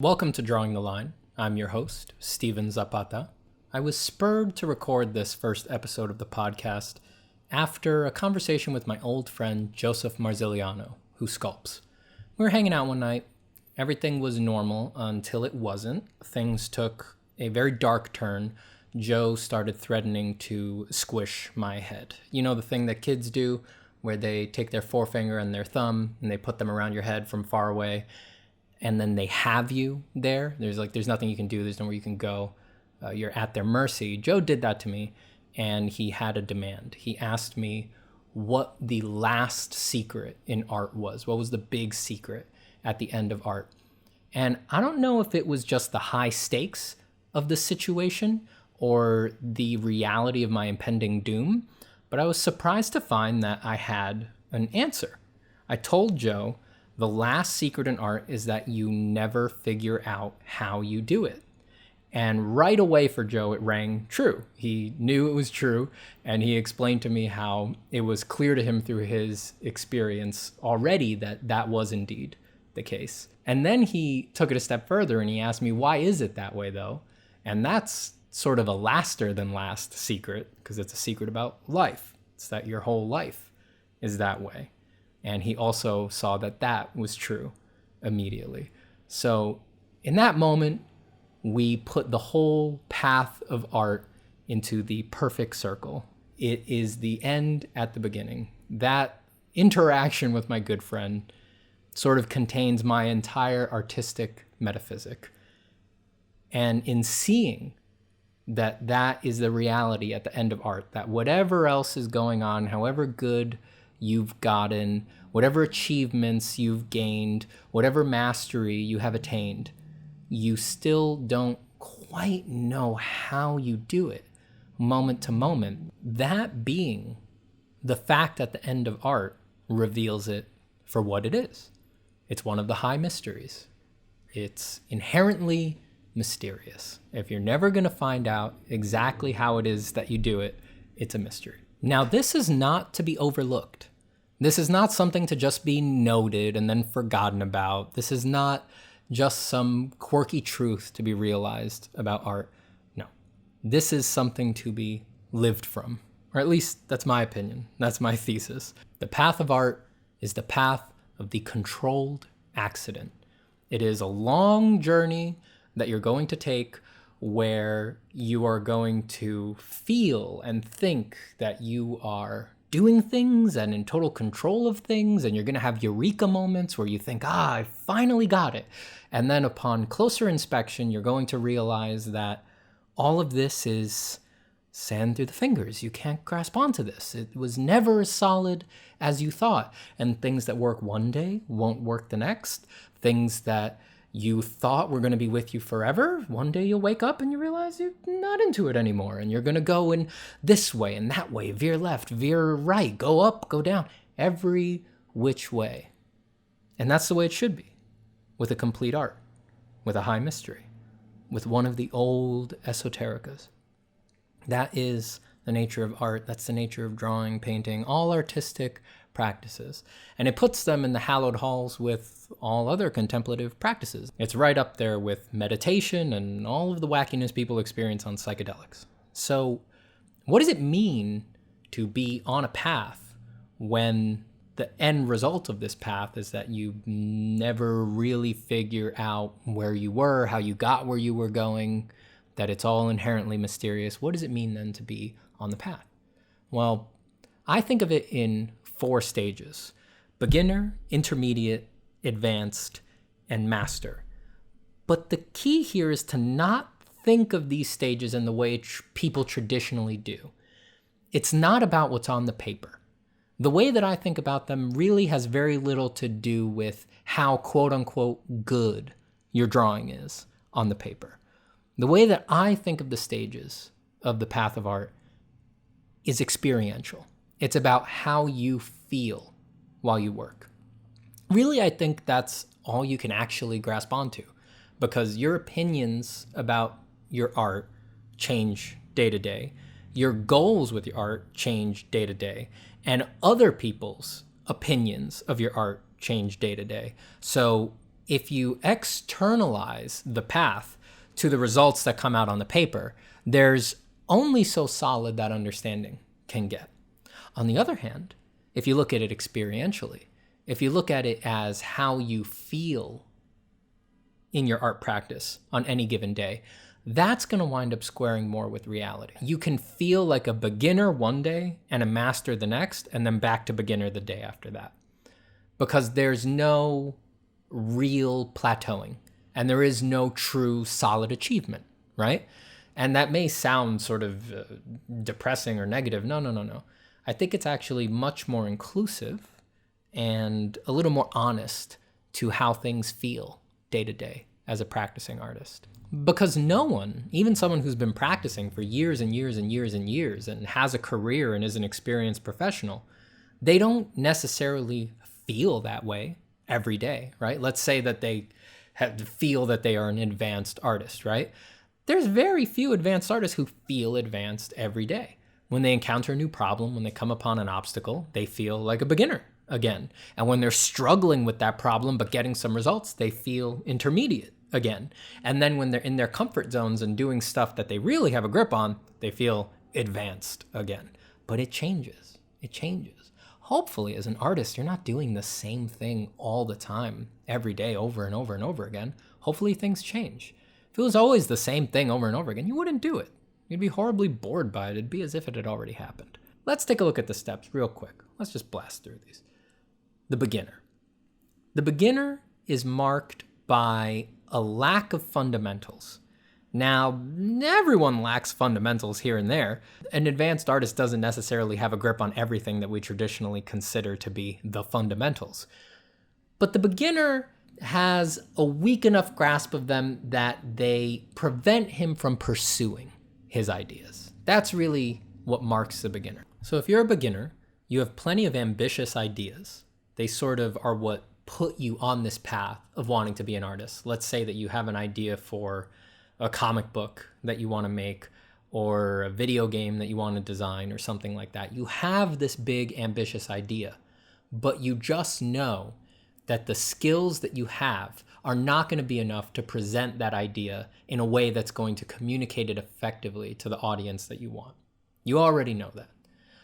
Welcome to Drawing the Line. I'm your host, Steven Zapata. I was spurred to record this first episode of the podcast after a conversation with my old friend Joseph Marziliano, who sculpts. We were hanging out one night. Everything was normal until it wasn't. Things took a very dark turn. Joe started threatening to squish my head. You know the thing that kids do where they take their forefinger and their thumb and they put them around your head from far away, and then they have you there. There's nothing you can do. There's nowhere you can go. You're at their mercy. Joe did that to me, and he had a demand. He asked me what the last secret in art was. What was the big secret at the end of art? And I don't know if it was just the high stakes of the situation or the reality of my impending doom, but I was surprised to find that I had an answer. I told Joe, the last secret in art is that you never figure out how you do it. And right away for Joe, it rang true. He knew it was true, and he explained to me how it was clear to him through his experience already that that was indeed the case. And then he took it a step further and he asked me, why is it that way though? And that's sort of a laster than last secret, because it's a secret about life. It's that your whole life is that way. And he also saw that that was true immediately. So in that moment, we put the whole path of art into the perfect circle. It is the end at the beginning. That interaction with my good friend sort of contains my entire artistic metaphysic. And in seeing that that is the reality at the end of art, that whatever else is going on, however good you've gotten, whatever achievements you've gained, whatever mastery you have attained, you still don't quite know how you do it moment to moment. That being the fact at the end of art reveals it for what it is. It's one of the high mysteries. It's inherently mysterious. If you're never going to find out exactly how it is that you do it, it's a mystery. Now, this is not to be overlooked. This is not something to just be noted and then forgotten about. This is not just some quirky truth to be realized about art. No, this is something to be lived from, or at least that's my opinion. That's my thesis. The path of art is the path of the controlled accident. It is a long journey that you're going to take where you are going to feel and think that you are doing things and in total control of things, and you're going to have eureka moments where you think, I finally got it. And then upon closer inspection, you're going to realize that all of this is sand through the fingers. You can't grasp onto this. It was never as solid as you thought. And things that work one day won't work the next. Things that you thought were going to be with you forever, one day you'll wake up and you realize you're not into it anymore, and you're going to go in this way and that way, veer left, veer right, go up, go down, every which way. And that's the way it should be with a complete art, with a high mystery, with one of the old esotericas. That is the nature of art. That's the nature of drawing, painting, all artistic practices. And it puts them in the hallowed halls with all other contemplative practices. It's right up there with meditation and all of the wackiness people experience on psychedelics. So what does it mean to be on a path when the end result of this path is that you never really figure out where you were, how you got where you were going, that it's all inherently mysterious? What does it mean then to be on the path? Well, I think of it in 4 stages: beginner, intermediate, advanced, and master. But the key here is to not think of these stages in the way people traditionally do. It's not about what's on the paper. The way that I think about them really has very little to do with how quote unquote good your drawing is on the paper. The way that I think of the stages of the path of art is experiential. It's about how you feel while you work. Really, I think that's all you can actually grasp onto, because your opinions about your art change day to day. Your goals with your art change day to day, and other people's opinions of your art change day to day. So if you externalize the path to the results that come out on the paper, there's only so solid that understanding can get. On the other hand, if you look at it experientially, if you look at it as how you feel in your art practice on any given day, that's going to wind up squaring more with reality. You can feel like a beginner one day and a master the next, and then back to beginner the day after that. Because there's no real plateauing, and there is no true solid achievement, right? And that may sound sort of depressing or negative. No. I think it's actually much more inclusive and a little more honest to how things feel day to day as a practicing artist. Because no one, even someone who's been practicing for years and years and years and years and has a career and is an experienced professional, they don't necessarily feel that way every day, right? Let's say that they feel that they are an advanced artist, right? There's very few advanced artists who feel advanced every day. When they encounter a new problem, when they come upon an obstacle, they feel like a beginner again. And when they're struggling with that problem but getting some results, they feel intermediate again. And then when they're in their comfort zones and doing stuff that they really have a grip on, they feel advanced again. But it changes. It changes. Hopefully, as an artist, you're not doing the same thing all the time, every day, over and over and over again. Hopefully, things change. If it was always the same thing over and over again, you wouldn't do it. You'd be horribly bored by it. It'd be as if it had already happened. Let's take a look at the steps real quick. Let's just blast through these. The beginner. The beginner is marked by a lack of fundamentals. Now, everyone lacks fundamentals here and there. An advanced artist doesn't necessarily have a grip on everything that we traditionally consider to be the fundamentals. But the beginner has a weak enough grasp of them that they prevent him from pursuing his ideas. That's really what marks the beginner. So if you're a beginner, you have plenty of ambitious ideas. They sort of are what put you on this path of wanting to be an artist. Let's say that you have an idea for a comic book that you want to make, or a video game that you want to design, or something like that. You have this big ambitious idea, but you just know that the skills that you have are not going to be enough to present that idea in a way that's going to communicate it effectively to the audience that you want. You already know that.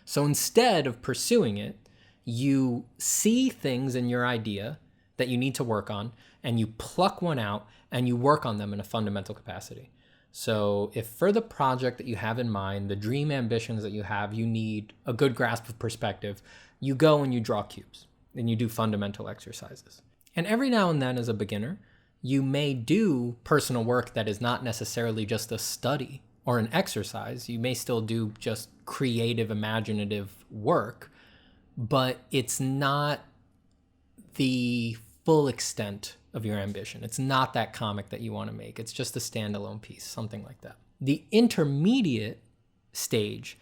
So instead of pursuing it, you see things in your idea that you need to work on, and you pluck one out and you work on them in a fundamental capacity. So if for the project that you have in mind, the dream ambitions that you have, you need a good grasp of perspective, you go and you draw cubes and you do fundamental exercises. And every now and then as a beginner, you may do personal work that is not necessarily just a study or an exercise. You may still do just creative, imaginative work, but it's not the full extent of your ambition. It's not that comic that you want to make. It's just a standalone piece, something like that. The intermediate stage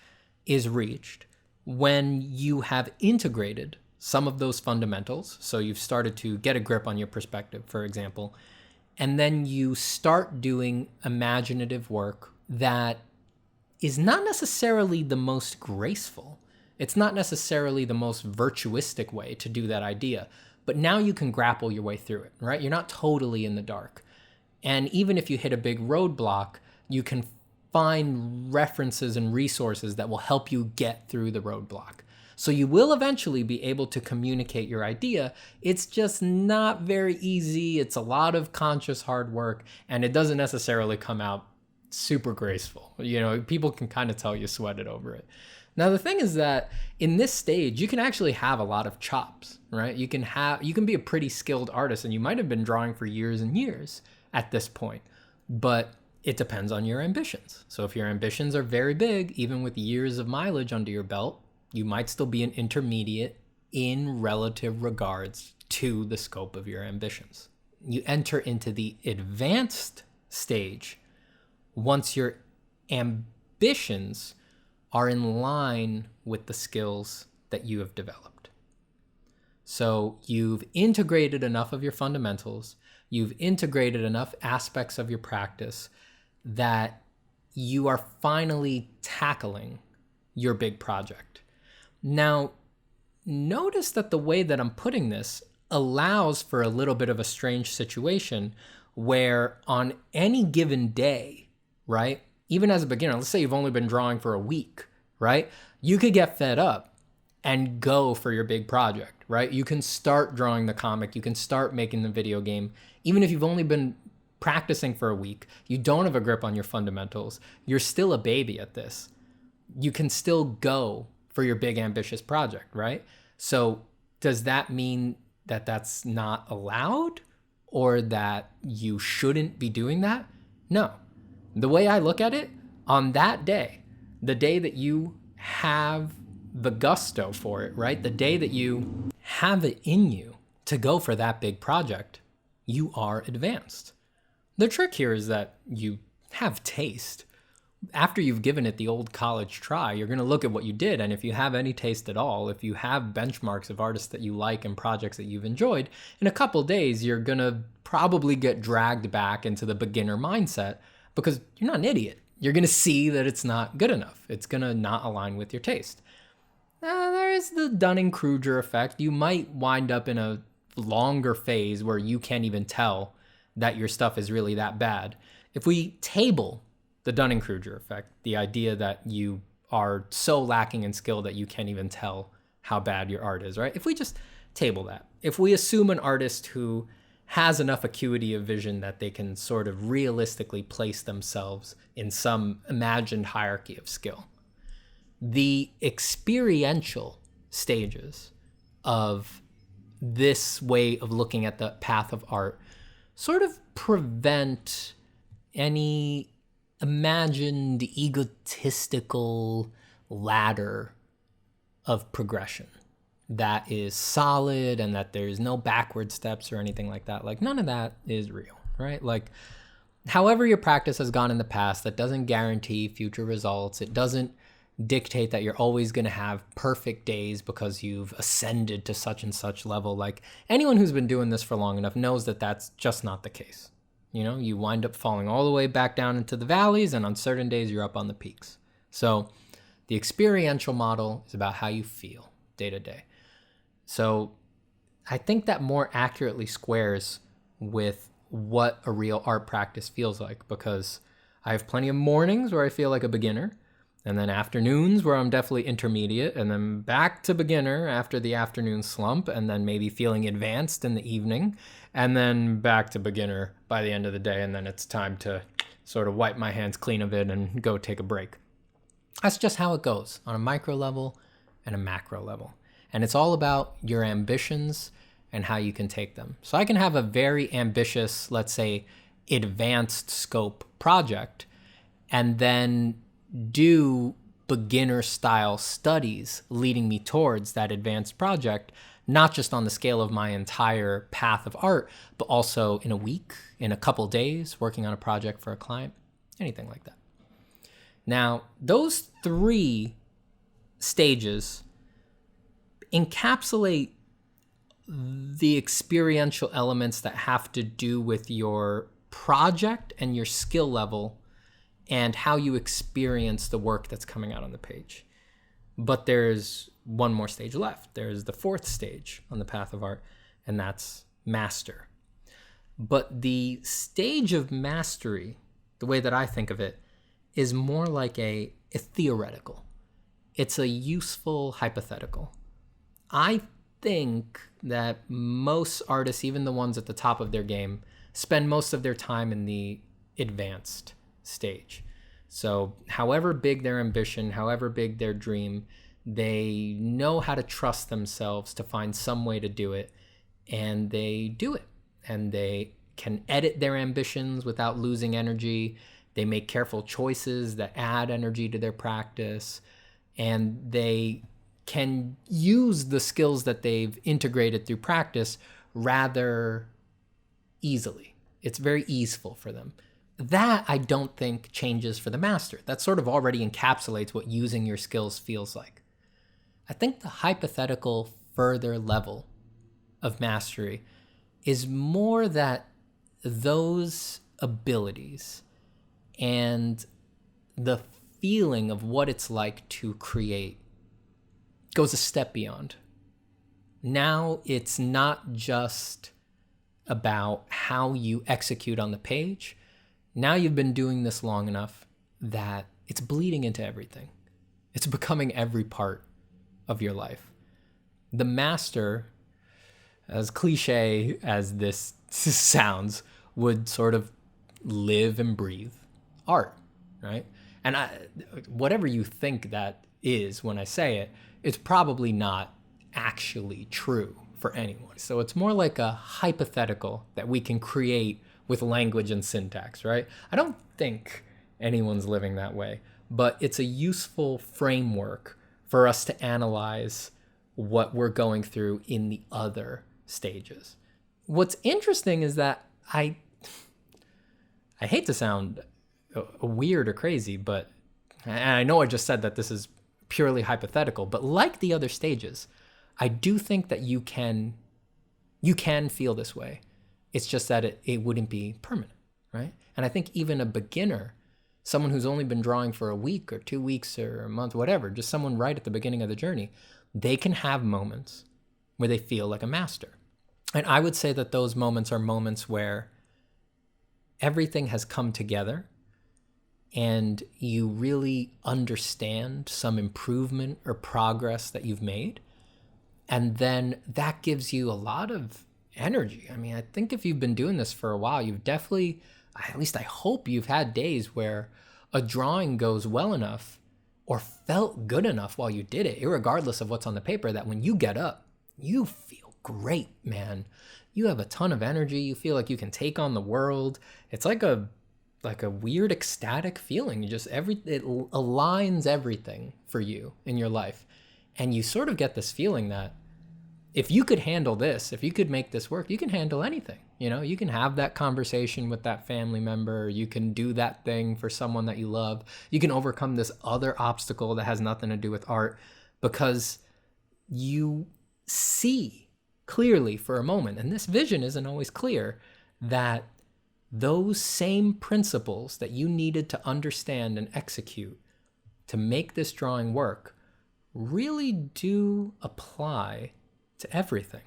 is reached when you have integrated some of those fundamentals. So you've started to get a grip on your perspective, for example, and then you start doing imaginative work that is not necessarily the most graceful. It's not necessarily the most virtuistic way to do that idea, but now you can grapple your way through it, right? You're not totally in the dark. And even if you hit a big roadblock, you can find references and resources that will help you get through the roadblock. So you will eventually be able to communicate your idea. It's just not very easy. It's a lot of conscious hard work, and it doesn't necessarily come out super graceful. You know, people can kind of tell you sweated over it. Now, the thing is that in this stage, you can actually have a lot of chops, right? You can be a pretty skilled artist, and you might have been drawing for years and years at this point, but it depends on your ambitions. So if your ambitions are very big, even with years of mileage under your belt, you might still be an intermediate in relative regards to the scope of your ambitions. You enter into the advanced stage once your ambitions are in line with the skills that you have developed. So you've integrated enough of your fundamentals, you've integrated enough aspects of your practice that you are finally tackling your big project. Now, notice that the way that I'm putting this allows for a little bit of a strange situation where on any given day, right? Even as a beginner, let's say you've only been drawing for a week, right? You could get fed up and go for your big project, right? You can start drawing the comic, you can start making the video game, even if you've only been practicing for a week, you don't have a grip on your fundamentals, you're still a baby at this. You can still go for your big ambitious project, right? So does that mean that that's not allowed or that you shouldn't be doing that? No. The way I look at it, on that day, the day that you have the gusto for it, right? The day that you have it in you to go for that big project, you are advanced. The trick here is that you have taste. After you've given it the old college try, you're going to look at what you did. And if you have any taste at all, if you have benchmarks of artists that you like and projects that you've enjoyed, in a couple days, you're going to probably get dragged back into the beginner mindset because you're not an idiot. You're going to see that it's not good enough. It's going to not align with your taste. There is the Dunning-Kruger effect. You might wind up in a longer phase where you can't even tell that your stuff is really that bad. If we table the Dunning-Kruger effect, the idea that you are so lacking in skill that you can't even tell how bad your art is, right? If we just table that, if we assume an artist who has enough acuity of vision that they can sort of realistically place themselves in some imagined hierarchy of skill, the experiential stages of this way of looking at the path of art sort of prevent any imagined egotistical ladder of progression that is solid and that there's no backward steps or anything like that. Like, none of that is real, right? Like, however your practice has gone in the past, that doesn't guarantee future results. It doesn't dictate that you're always going to have perfect days because you've ascended to such and such level. Like, anyone who's been doing this for long enough knows that that's just not the case. You know, you wind up falling all the way back down into the valleys, and on certain days you're up on the peaks. So the experiential model is about how you feel day to day. So I think that more accurately squares with what a real art practice feels like, because I have plenty of mornings where I feel like a beginner, and then afternoons where I'm definitely intermediate, and then back to beginner after the afternoon slump, and then maybe feeling advanced in the evening, and then back to beginner by the end of the day, and then it's time to sort of wipe my hands clean of it and go take a break. That's just how it goes on a micro level and a macro level. And it's all about your ambitions and how you can take them. So I can have a very ambitious, let's say, advanced scope project, and then do beginner style studies leading me towards that advanced project, not just on the scale of my entire path of art, but also in a week, in a couple days, working on a project for a client, anything like that. Now, those three stages encapsulate the experiential elements that have to do with your project and your skill level and how you experience the work that's coming out on the page. But there's one more stage left. There's the fourth stage on the path of art, and that's master. But the stage of mastery, the way that I think of it, is more like a theoretical. It's a useful hypothetical. I think that most artists, even the ones at the top of their game, spend most of their time in the advanced stage. So however big their ambition, however big their dream, they know how to trust themselves to find some way to do it, and they do it. And they can edit their ambitions without losing energy. They make careful choices that add energy to their practice, and they can use the skills that they've integrated through practice rather easily. It's very easeful for them. That, I don't think, changes for the master. That sort of already encapsulates what using your skills feels like. I think the hypothetical further level of mastery is more that those abilities and the feeling of what it's like to create goes a step beyond. Now it's not just about how you execute on the page. Now you've been doing this long enough that it's bleeding into everything. It's becoming every part of your life. The master, as cliche as this sounds, would sort of live and breathe art, right? And whatever you think that is when I say it, it's probably not actually true for anyone. So it's more like a hypothetical that we can create with language and syntax, right? I don't think anyone's living that way, but it's a useful framework for us to analyze what we're going through in the other stages. What's interesting is that I hate to sound weird or crazy, but and I know I just said that this is purely hypothetical, but like the other stages, I do think that you can feel this way. It's just that it wouldn't be permanent, right? And I think even a beginner, someone who's only been drawing for a week or 2 weeks or a month, whatever, just someone right at the beginning of the journey, they can have moments where they feel like a master. And I would say that those moments are moments where everything has come together and you really understand some improvement or progress that you've made. And then that gives you a lot of energy. I mean, I think if you've been doing this for a while, you've definitely, at least I hope you've had days where a drawing goes well enough or felt good enough while you did it, irregardless of what's on the paper, that when you get up, you feel great, man. You have a ton of energy. You feel like you can take on the world. It's like a weird ecstatic feeling. It aligns everything for you in your life. And you sort of get this feeling that if you could handle this, if you could make this work, you can handle anything. You know, you can have that conversation with that family member. You can do that thing for someone that you love. You can overcome this other obstacle that has nothing to do with art because you see clearly for a moment, and this vision isn't always clear, that those same principles that you needed to understand and execute to make this drawing work really do apply to everything.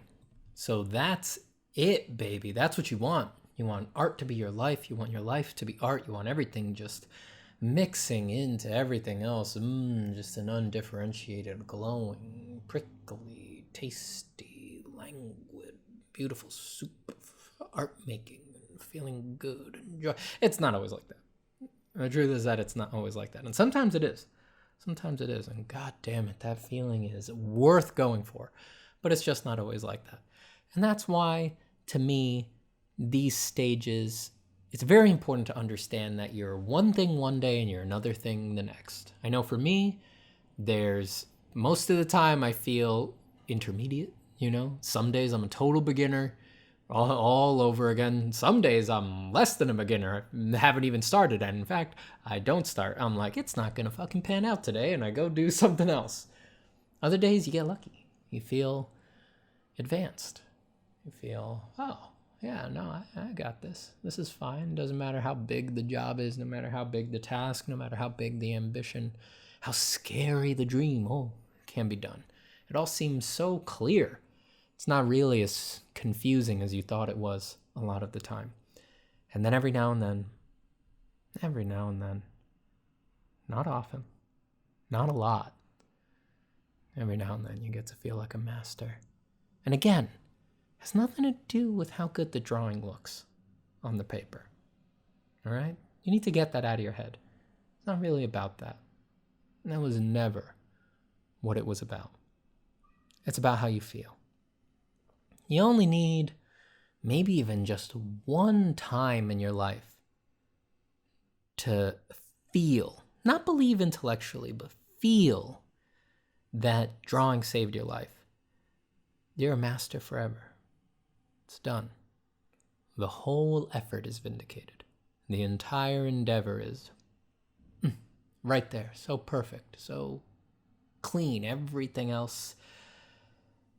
So that's it, baby. That's what you want. You want art to be your life. You want your life to be art. You want everything just mixing into everything else. Just an undifferentiated, glowing, prickly, tasty, languid, beautiful soup of art making and feeling good and joy. It's not always like that. The truth is that it's not always like that. And sometimes it is. Sometimes it is. And god damn it, that feeling is worth going for. But it's just not always like that. And that's why, to me, these stages, it's very important to understand that you're one thing one day and you're another thing the next. I know for me, there's most of the time I feel intermediate, you know? Some days I'm a total beginner, all over again. Some days I'm less than a beginner, haven't even started. And in fact, I don't start. I'm like, it's not gonna fucking pan out today, and I go do something else. Other days you get lucky. You feel advanced. You feel, oh, yeah, no, I got this. This is fine. Doesn't matter how big the job is, no matter how big the task, no matter how big the ambition, how scary the dream, it can be done. It all seems so clear. It's not really as confusing as you thought it was a lot of the time. And then every now and then, not often, not a lot, every now and then you get to feel like a master. And again, has nothing to do with how good the drawing looks on the paper. All right? You need to get that out of your head. It's not really about that. And that was never what it was about. It's about how you feel. You only need maybe even just one time in your life to feel, not believe intellectually, but feel that drawing saved your life. You're a master forever. It's done. The whole effort is vindicated. The entire endeavor is right there. So perfect, so clean. Everything else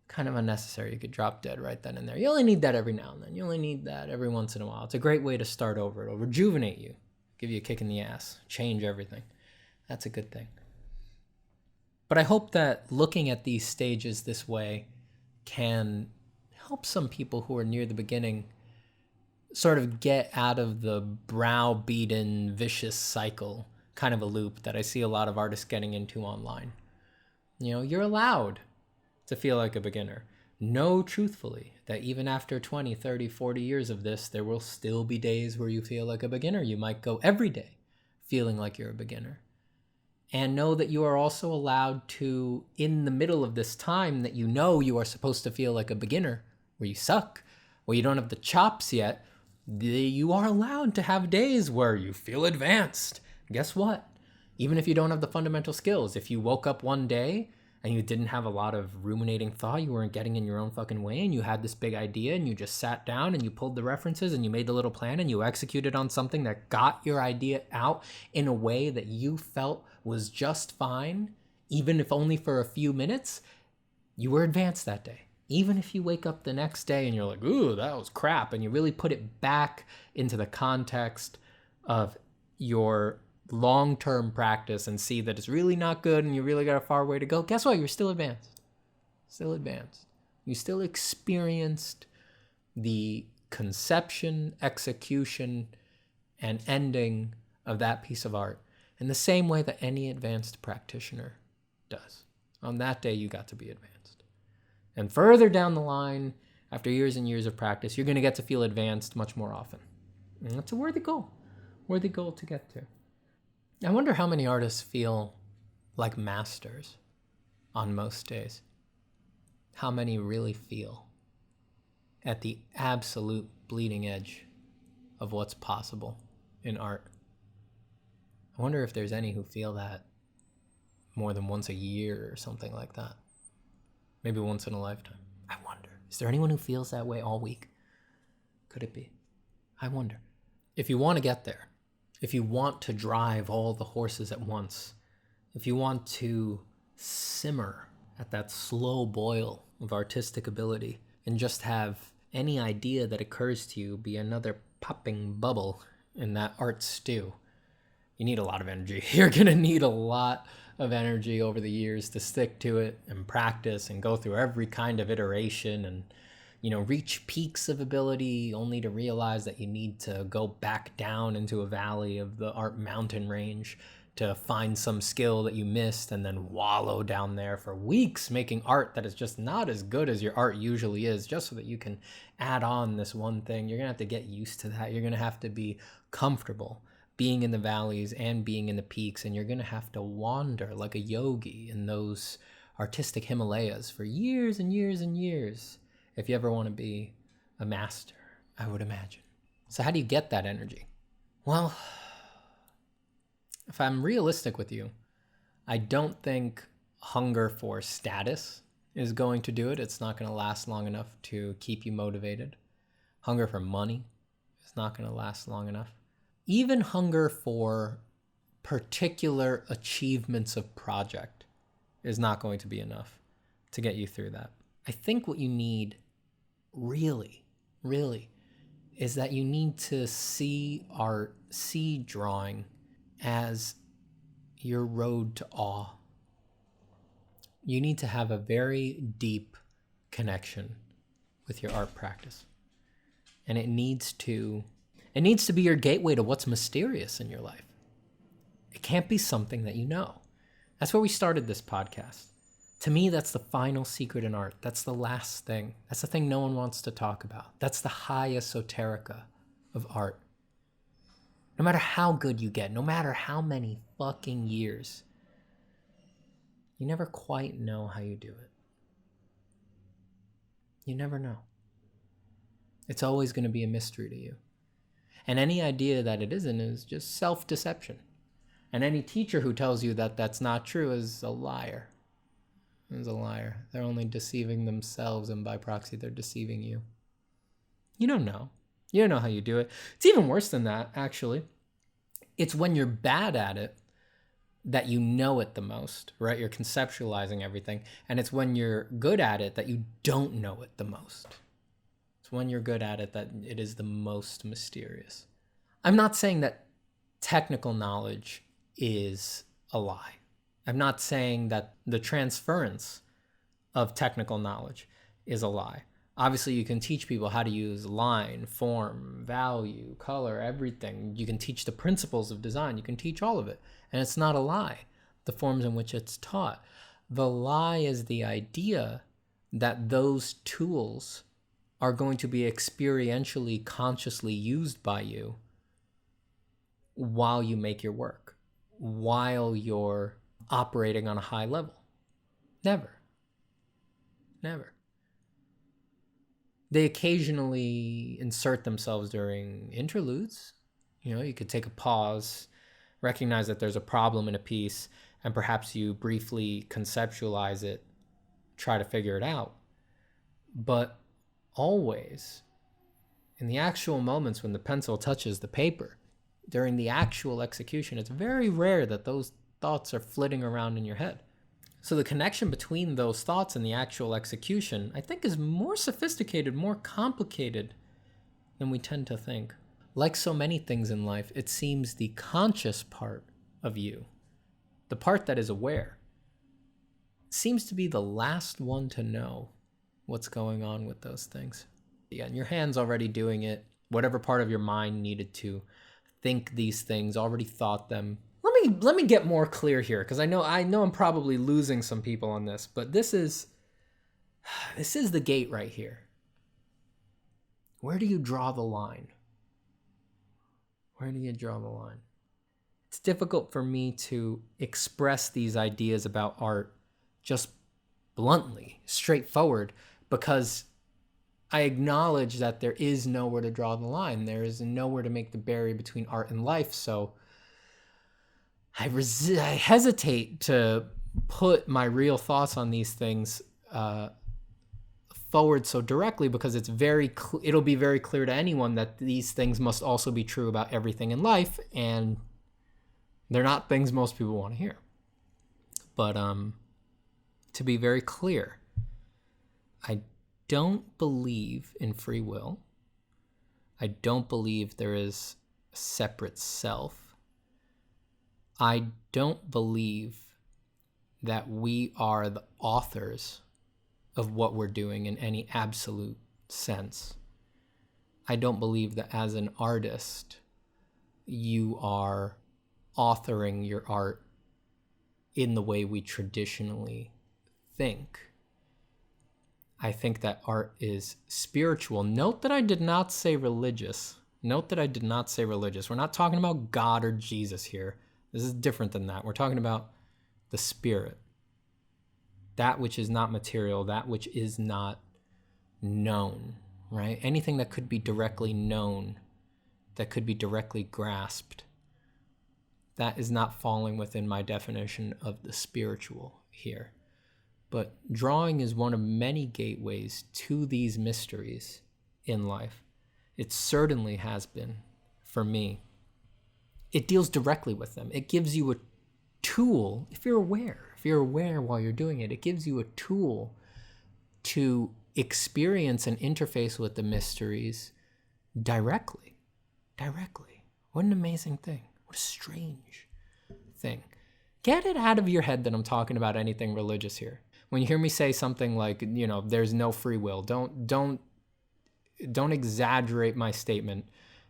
kind of unnecessary. You could drop dead right then and there. You only need that every now and then. You only need that every once in a while. It's a great way to start over. It'll rejuvenate you, give you a kick in the ass, change everything. That's a good thing. But I hope that looking at these stages this way can help some people who are near the beginning sort of get out of the browbeaten, vicious cycle kind of a loop that I see a lot of artists getting into online. You're allowed to feel like a beginner. Know truthfully that even after 20, 30, 40 years of this, there will still be days where you feel like a beginner. You might go every day feeling like you're a beginner. And know that you are also allowed to, in the middle of this time that you are supposed to feel like a beginner, where you suck, where you don't have the chops yet, you are allowed to have days where you feel advanced. Guess what? Even if you don't have the fundamental skills, if you woke up one day and you didn't have a lot of ruminating thought, you weren't getting in your own fucking way, and you had this big idea and you just sat down and you pulled the references and you made the little plan and you executed on something that got your idea out in a way that you felt was just fine, even if only for a few minutes, you were advanced that day. Even if you wake up the next day and you're like, ooh, that was crap, and you really put it back into the context of your long-term practice and see that it's really not good and you really got a far way to go, guess what? You're still advanced. Still advanced. You still experienced the conception, execution, and ending of that piece of art in the same way that any advanced practitioner does. On that day, you got to be advanced. And further down the line, after years and years of practice, you're going to get to feel advanced much more often. And that's a worthy goal to get to. I wonder how many artists feel like masters on most days. How many really feel at the absolute bleeding edge of what's possible in art. I wonder if there's any who feel that more than once a year or something like that. Maybe once in a lifetime. I wonder. Is there anyone who feels that way all week? Could it be? I wonder. If you want to get there, if you want to drive all the horses at once, if you want to simmer at that slow boil of artistic ability and just have any idea that occurs to you be another popping bubble in that art stew, you need a lot of energy. You're going to need a lot of energy over the years to stick to it and practice and go through every kind of iteration and, reach peaks of ability only to realize that you need to go back down into a valley of the art mountain range to find some skill that you missed and then wallow down there for weeks making art that is just not as good as your art usually is, just so that you can add on this one thing. You're going to have to get used to that. You're going to have to be comfortable being in the valleys and being in the peaks, and you're going to have to wander like a yogi in those artistic Himalayas for years and years and years if you ever want to be a master, I would imagine. So how do you get that energy? Well, if I'm realistic with you, I don't think hunger for status is going to do it. It's not going to last long enough to keep you motivated. Hunger for money is not going to last long enough. Even hunger for particular achievements of project is not going to be enough to get you through that. I think what you need really, is that you need to see art, see drawing as your road to awe. You need to have a very deep connection with your art practice. And it needs to be your gateway to what's mysterious in your life. It can't be something that you know. That's where we started this podcast. To me, that's the final secret in art. That's the last thing. That's the thing no one wants to talk about. That's the high esoterica of art. No matter how good you get, no matter how many fucking years, you never quite know how you do it. You never know. It's always going to be a mystery to you. And any idea that it isn't is just self-deception. And any teacher who tells you that that's not true is a liar. Is a liar. They're only deceiving themselves, and by proxy, they're deceiving you. You don't know. You don't know how you do it. It's even worse than that, actually. It's when you're bad at it that you know it the most, right? You're conceptualizing everything. And it's when you're good at it that you don't know it the most. It's when you're good at it that it is the most mysterious. I'm not saying that technical knowledge is a lie. I'm not saying that the transference of technical knowledge is a lie. Obviously, you can teach people how to use line, form, value, color, everything. You can teach the principles of design. You can teach all of it. And it's not a lie, the forms in which it's taught. The lie is the idea that those tools are going to be experientially, consciously used by you while you make your work, while you're operating on a high level. Never. Never. They occasionally insert themselves during interludes. You could take a pause, recognize that there's a problem in a piece, and perhaps you briefly conceptualize it, try to figure it out. But always, in the actual moments when the pencil touches the paper, during the actual execution, it's very rare that those thoughts are flitting around in your head. So the connection between those thoughts and the actual execution, I think, is more sophisticated, more complicated than we tend to think. Like so many things in life, it seems the conscious part of you, the part that is aware, seems to be the last one to know what's going on with those things. Yeah, and your hand's already doing it. Whatever part of your mind needed to think these things, already thought them. Let me get more clear here, because I know I'm probably losing some people on this, but this is the gate right here. Where do you draw the line? Where do you draw the line? It's difficult for me to express these ideas about art just bluntly, straightforward, because I acknowledge that there is nowhere to draw the line. There is nowhere to make the barrier between art and life. So I hesitate to put my real thoughts on these things forward so directly, because it'll be very clear to anyone that these things must also be true about everything in life, and they're not things most people want to hear. But to be very clear, I don't believe in free will. I don't believe there is a separate self. I don't believe that we are the authors of what we're doing in any absolute sense. I don't believe that as an artist, you are authoring your art in the way we traditionally think. I think that art is spiritual. Note that I did not say religious. We're not talking about God or Jesus here. This is different than that. We're talking about the spirit. That which is not material, that which is not known, right? Anything that could be directly known, that could be directly grasped, that is not falling within my definition of the spiritual here. But drawing is one of many gateways to these mysteries in life. It certainly has been for me. It deals directly with them. It gives you a tool, if you're aware while you're doing it, it gives you a tool to experience and interface with the mysteries directly. What an amazing thing. What a strange thing. Get it out of your head that I'm talking about anything religious here. When you hear me say something like, there's no free will, don't exaggerate my statement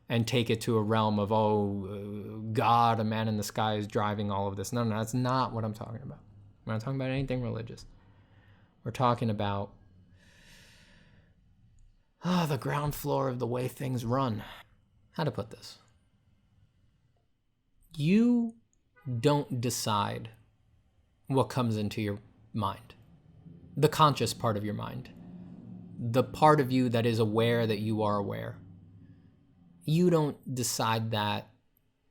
and take it to a realm of, God, a man in the sky is driving all of this. No, that's not what I'm talking about. We're not talking about anything religious. We're talking about the ground floor of the way things run. How to put this? You don't decide what comes into your mind. The conscious part of your mind. The part of you that is aware that you are aware. You don't decide that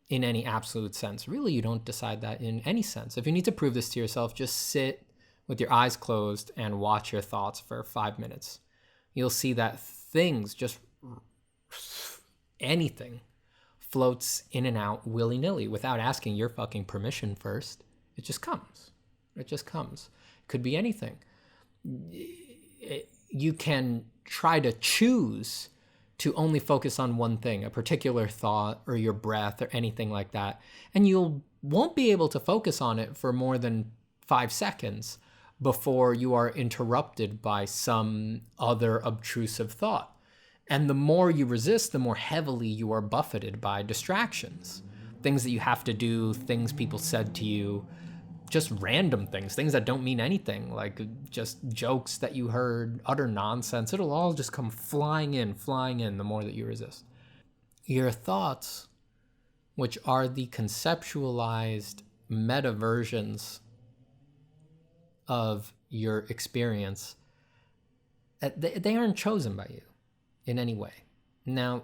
in any absolute sense. Really, you don't decide that in any sense. If you need to prove this to yourself, just sit with your eyes closed and watch your thoughts for 5 minutes. You'll see that anything floats in and out willy-nilly without asking your fucking permission first. It just comes. It could be anything. You can try to choose to only focus on one thing, a particular thought or your breath or anything like that. And you won't be able to focus on it for more than 5 seconds. before you are interrupted by some other obtrusive thought. And the more you resist, the more heavily you are buffeted by distractions. Things that you have to do, things people said to you, just random things that don't mean anything, like just jokes that you heard, utter nonsense. It'll all just come flying in the more that you resist. Your thoughts, which are the conceptualized meta versions of your experience, they aren't chosen by you in any way. Now,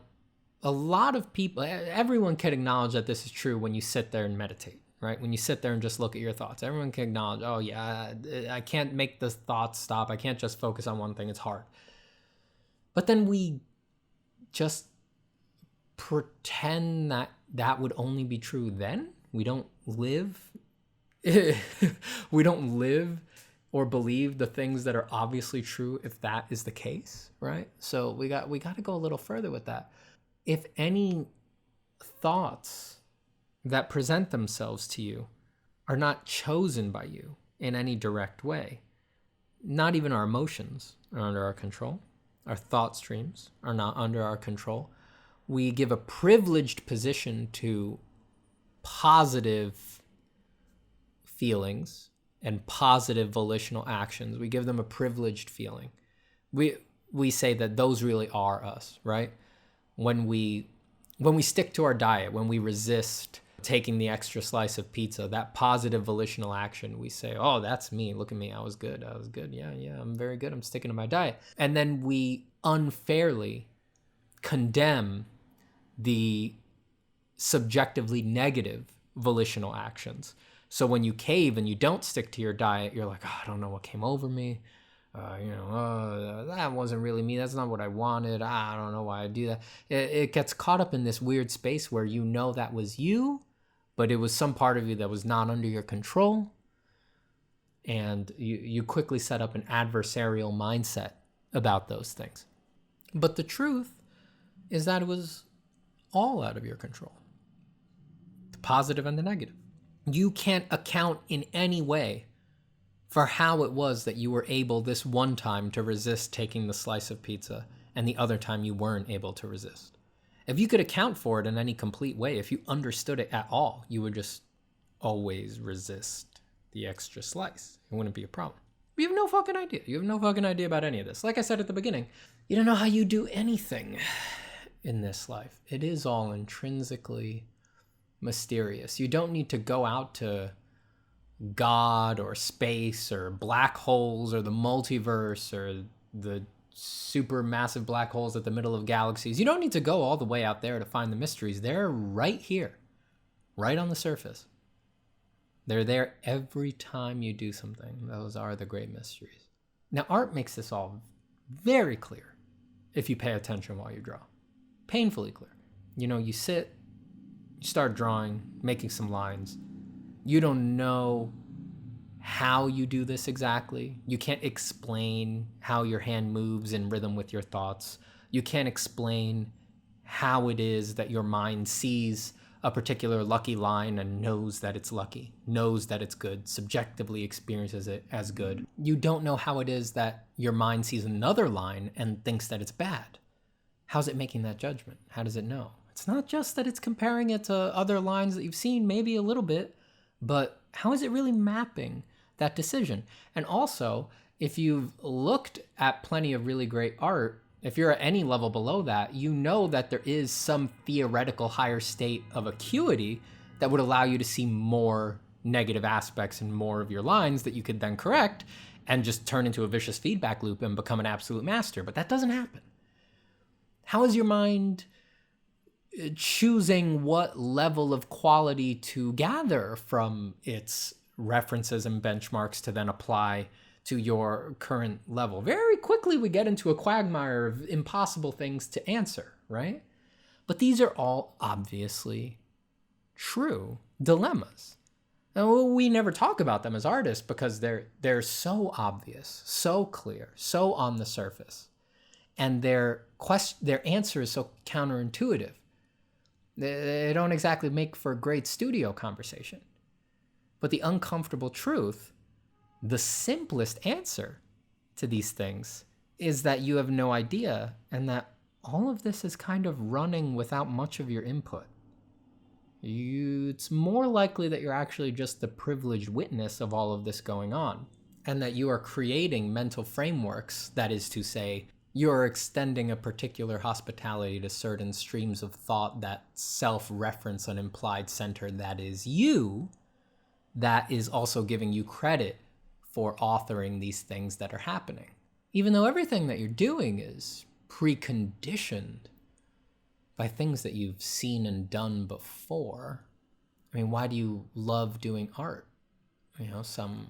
a lot of people, everyone can acknowledge that this is true when you sit there and meditate, right? When you sit there and just look at your thoughts, everyone can acknowledge, oh yeah, I can't make the thoughts stop. I can't just focus on one thing. It's hard. But then we just pretend that would only be true then. We don't live or believe the things that are obviously true if that is the case, right? So we got to go a little further with that. If any thoughts that present themselves to you are not chosen by you in any direct way, not even our emotions are under our control, our thought streams are not under our control, we give a privileged position to positive feelings and positive volitional actions. We give them a privileged feeling. We say that those really are us, right? When we stick to our diet, when we resist taking the extra slice of pizza, that positive volitional action, we say, oh, that's me. Look at me. I was good. Yeah, I'm very good. I'm sticking to my diet. And then we unfairly condemn the subjectively negative volitional actions. So when you cave and you don't stick to your diet, you're like, oh, I don't know what came over me. That wasn't really me. That's not what I wanted. I don't know why I do that. It gets caught up in this weird space where you know that was you, but it was some part of you that was not under your control. And you quickly set up an adversarial mindset about those things. But the truth is that it was all out of your control, the positive and the negative. You can't account in any way for how it was that you were able this one time to resist taking the slice of pizza and the other time you weren't able to resist. If you could account for it in any complete way, if you understood it at all, you would just always resist the extra slice. It wouldn't be a problem. You have no fucking idea. You have no fucking idea about any of this. Like I said at the beginning, you don't know how you do anything in this life. It is all intrinsically mysterious. You don't need to go out to God or space or black holes or the multiverse or the super massive black holes at the middle of galaxies. You don't need to go all the way out there to find the mysteries. They're right here, right on the surface. They're there every time you do something. Those are the great mysteries. Now, art makes this all very clear if you pay attention while you draw. Painfully clear. You sit, you start drawing, making some lines. You don't know how you do this exactly. You can't explain how your hand moves in rhythm with your thoughts. You can't explain how it is that your mind sees a particular lucky line and knows that it's lucky, knows that it's good, subjectively experiences it as good. You don't know how it is that your mind sees another line and thinks that it's bad. How's it making that judgment? How does it know? It's not just that it's comparing it to other lines that you've seen, maybe a little bit, but how is it really mapping that decision? And also, if you've looked at plenty of really great art, if you're at any level below that, you know that there is some theoretical higher state of acuity that would allow you to see more negative aspects in more of your lines that you could then correct and just turn into a vicious feedback loop and become an absolute master. But that doesn't happen. How is your mind choosing what level of quality to gather from its references and benchmarks to then apply to your current level? Very quickly we get into a quagmire of impossible things to answer, right? But these are all obviously true dilemmas. And we never talk about them as artists because they're so obvious, so clear, so on the surface. And their answer is so counterintuitive. They don't exactly make for a great studio conversation. But the uncomfortable truth The simplest answer to these things is that you have no idea, and that all of this is kind of running without much of your input. It's more likely that you're actually just the privileged witness of all of this going on, and that you are creating mental frameworks, that is to say, you're extending a particular hospitality to certain streams of thought that self-reference an implied center that is you, that is also giving you credit for authoring these things that are happening. Even though everything that you're doing is preconditioned by things that you've seen and done before. I mean, why do you love doing art? You know, some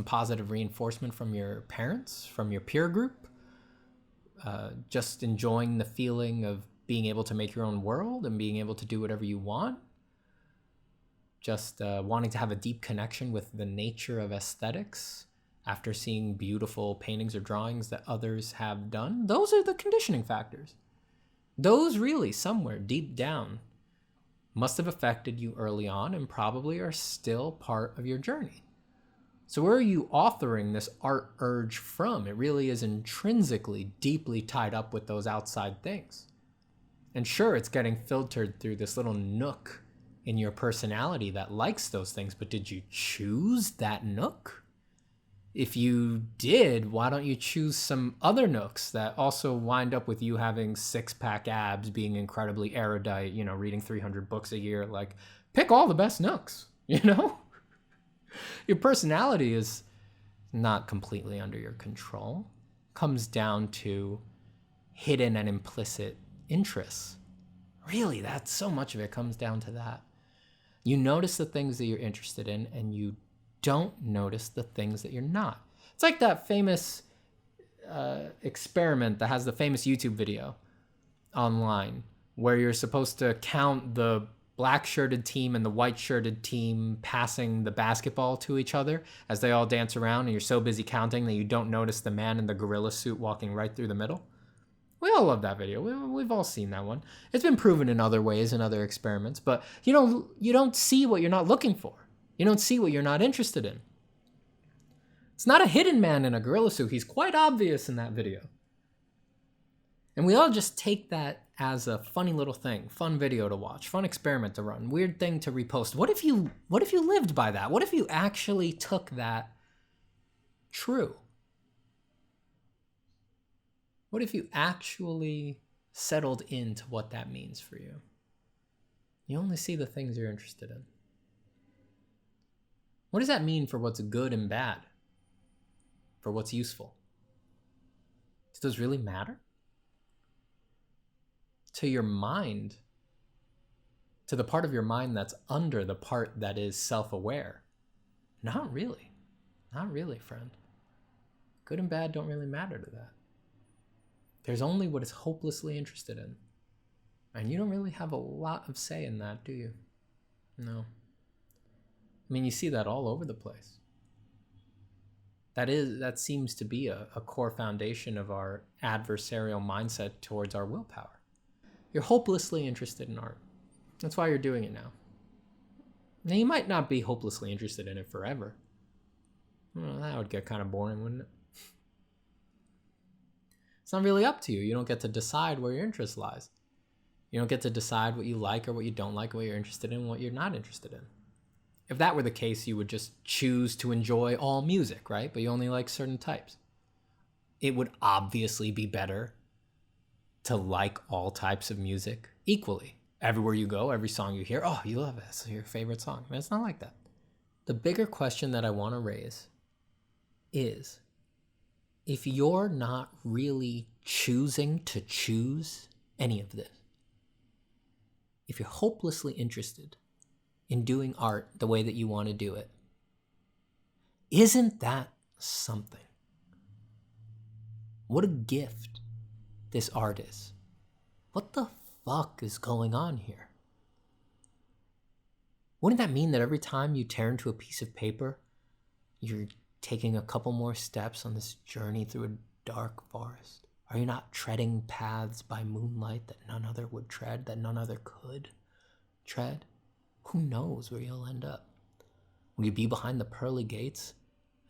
positive reinforcement from your parents, from your peer group, just enjoying the feeling of being able to make your own world and being able to do whatever you want, just wanting to have a deep connection with the nature of aesthetics after seeing beautiful paintings or drawings that others have done. Those are the conditioning factors. Those really, somewhere deep down, must have affected you early on and probably are still part of your journey. So where are you authoring this art urge from? It really is intrinsically deeply tied up with those outside things. And sure, it's getting filtered through this little nook in your personality that likes those things, but did you choose that nook? If you did, why don't you choose some other nooks that also wind up with you having six-pack abs, being incredibly erudite, you know, reading 300 books a year? Like, pick all the best nooks, you know? Your personality is not completely under your control. Comes down to hidden and implicit interests. Really, that's so much of it comes down to that. You notice the things that you're interested in, and you don't notice the things that you're not. It's like that famous experiment that has the famous YouTube video online where you're supposed to count the black shirted team and the white shirted team passing the basketball to each other as they all dance around, and you're so busy counting that you don't notice the man in the gorilla suit walking right through the middle. We all love that video. We've all seen that one. It's been proven in other ways in other experiments, but you don't see what you're not looking for. You don't see what you're not interested in. It's not a hidden man in a gorilla suit. He's quite obvious in that video. And we all just take that as a funny little thing, fun video to watch, fun experiment to run, weird thing to repost. What if you lived by that? What if you actually took that true? What if you actually settled into what that means for you? You only see the things you're interested in. What does that mean for what's good and bad? For what's useful? Does those really matter? To your mind, to the part of your mind that's under the part that is self-aware? Not really. Not really, friend. Good and bad don't really matter to that. There's only what it's hopelessly interested in. And you don't really have a lot of say in that, do you? No. I mean, you see that all over the place. That seems to be a core foundation of our adversarial mindset towards our willpower. You're hopelessly interested in art. That's why you're doing it now. Now, you might not be hopelessly interested in it forever. Well, that would get kind of boring, wouldn't it? It's not really up to you. You don't get to decide where your interest lies. You don't get to decide what you like or what you don't like, what you're interested in, what you're not interested in. If that were the case, you would just choose to enjoy all music, right? But you only like certain types. It would obviously be better to like all types of music equally. Everywhere you go, every song you hear, oh, you love it. It's your favorite song. I mean, it's not like that. The bigger question that I want to raise is, if you're not really choosing to choose any of this, if you're hopelessly interested in doing art the way that you want to do it, isn't that something? What a gift this art is. What the fuck is going on here? Wouldn't that mean that every time you tear into a piece of paper, you're taking a couple more steps on this journey through a dark forest? Are you not treading paths by moonlight that none other would tread, that none other could tread? Who knows where you'll end up? Will you be behind the pearly gates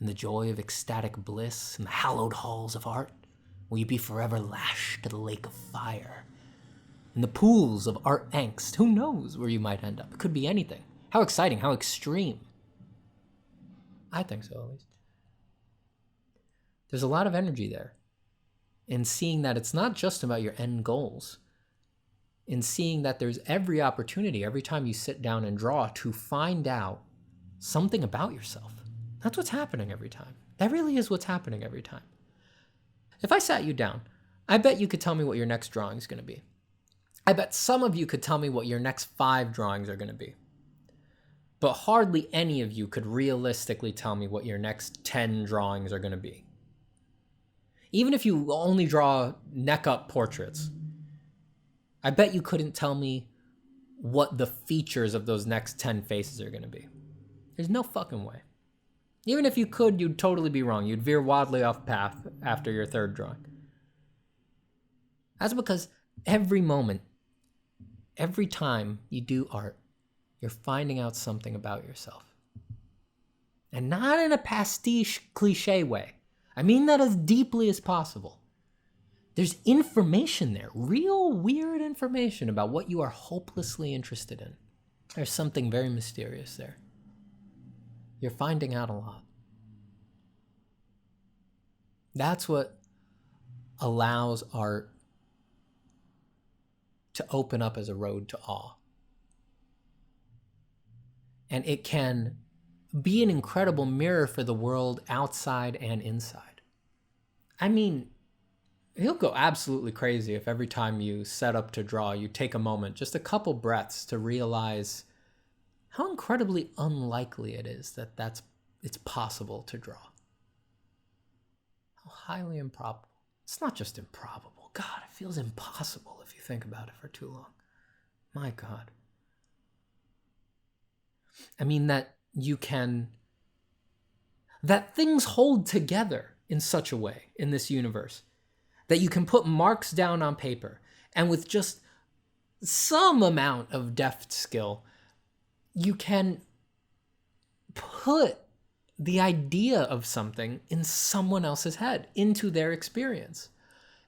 In the joy of ecstatic bliss, in the hallowed halls of art, will you be forever lashed to the lake of fire? In the pools of art angst, who knows where you might end up? It could be anything. How exciting, how extreme. I think so, at least. There's a lot of energy there in seeing that it's not just about your end goals, in seeing that there's every opportunity every time you sit down and draw to find out something about yourself. That's what's happening every time. That really is what's happening every time. If I sat you down, I bet you could tell me what your next drawing is going to be. I bet some of you could tell me what your next 5 drawings are going to be. But hardly any of you could realistically tell me what your next 10 drawings are going to be. Even if you only draw neck-up portraits, I bet you couldn't tell me what the features of those next 10 faces are going to be. There's no fucking way. Even if you could, you'd totally be wrong. You'd veer wildly off path after your 3rd drawing. That's because every moment, every time you do art, you're finding out something about yourself. And not in a pastiche cliche way. I mean that as deeply as possible. There's information there, real weird information about what you are hopelessly interested in. There's something very mysterious there. You're finding out a lot. That's what allows art to open up as a road to awe. And it can be an incredible mirror for the world outside and inside. I mean, you'll go absolutely crazy if every time you set up to draw, you take a moment, just a couple breaths, to realize how incredibly unlikely it is that it's possible to draw. How highly improbable. It's not just improbable. God, it feels impossible if you think about it for too long. My God. I mean that things hold together in such a way in this universe that you can put marks down on paper, and with just some amount of deft skill, you can put the idea of something in someone else's head, into their experience.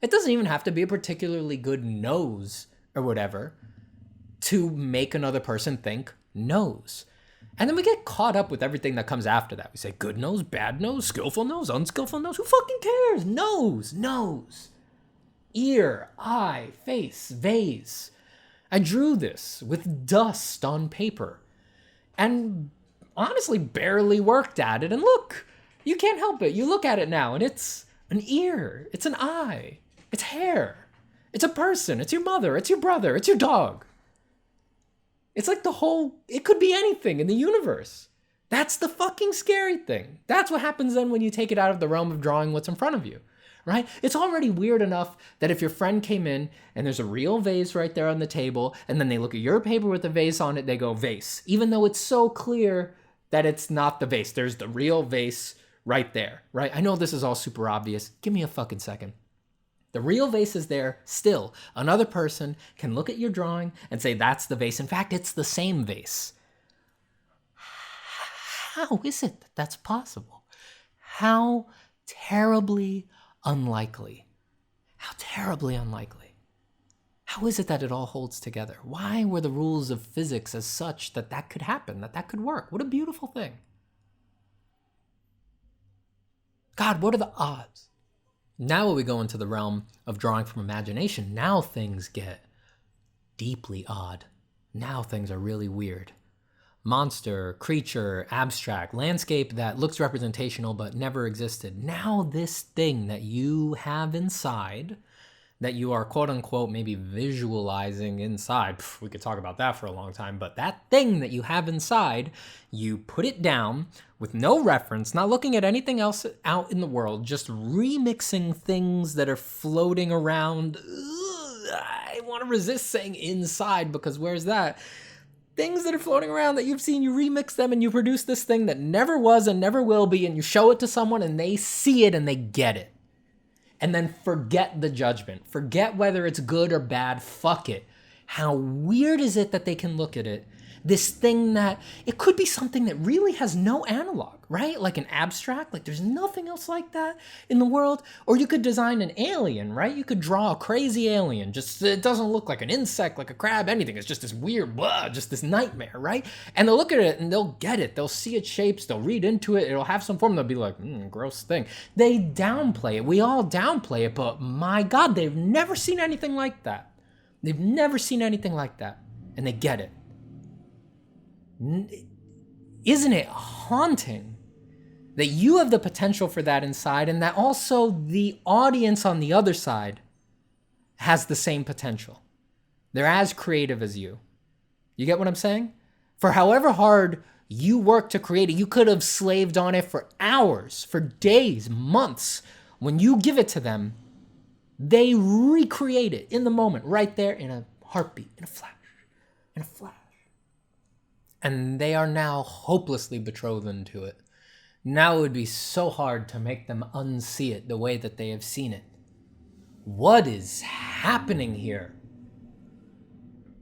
It doesn't even have to be a particularly good nose or whatever to make another person think nose. And then we get caught up with everything that comes after that. We say good nose, bad nose, skillful nose, unskillful nose. Who fucking cares? Nose. Ear, eye, face, vase. I drew this with dust on paper and honestly barely worked at it. And look, you can't help it. You look at it now and it's an ear, it's an eye, it's hair, it's a person, it's your mother, it's your brother, it's your dog. It's like it could be anything in the universe. That's the fucking scary thing. That's what happens then when you take it out of the realm of drawing what's in front of you, right? It's already weird enough that if your friend came in and there's a real vase right there on the table, and then they look at your paper with the vase on it, they go vase, even though it's so clear that it's not the vase. There's the real vase right there, right? I know this is all super obvious. Give me a fucking second. The real vase is there still. Another person can look at your drawing and say, that's the vase. In fact, it's the same vase. How is it that that's possible? How terribly unlikely. How terribly unlikely. How is it that it all holds together? Why were the rules of physics as such that could happen, that could work? What a beautiful thing. God, what are the odds? Now when we go into the realm of drawing from imagination, now things get deeply odd. Now things are really weird. Monster, creature, abstract, landscape that looks representational but never existed. Now this thing that you have inside, that you are quote unquote maybe visualizing inside, we could talk about that for a long time, but that thing that you have inside, you put it down with no reference, not looking at anything else out in the world, just remixing things that are floating around. I want to resist saying inside, because where's that? Things that are floating around that you've seen, you remix them and you produce this thing that never was and never will be, and you show it to someone and they see it and they get it. And then forget the judgment. Forget whether it's good or bad. Fuck it. How weird is it that they can look at it, This thing that, it could be something that really has no analog, right? Like an abstract, like there's nothing else like that in the world. Or you could design an alien, right? You could draw a crazy alien, just it doesn't look like an insect, like a crab, anything. It's just this weird, blah, just this nightmare, right? And they'll look at it and they'll get it. They'll see its shapes, they'll read into it, it'll have some form, they'll be like, gross thing. They downplay it. We all downplay it, but my God, they've never seen anything like that. They've never seen anything like that. And they get it. Isn't it haunting that you have the potential for that inside and that also the audience on the other side has the same potential? They're as creative as you. You get what I'm saying? For however hard you work to create it, you could have slaved on it for hours, for days, months. When you give it to them, they recreate it in the moment, right there, in a heartbeat, in a flash. And they are now hopelessly betrothed to it. Now it would be so hard to make them unsee it the way that they have seen it. What is happening here?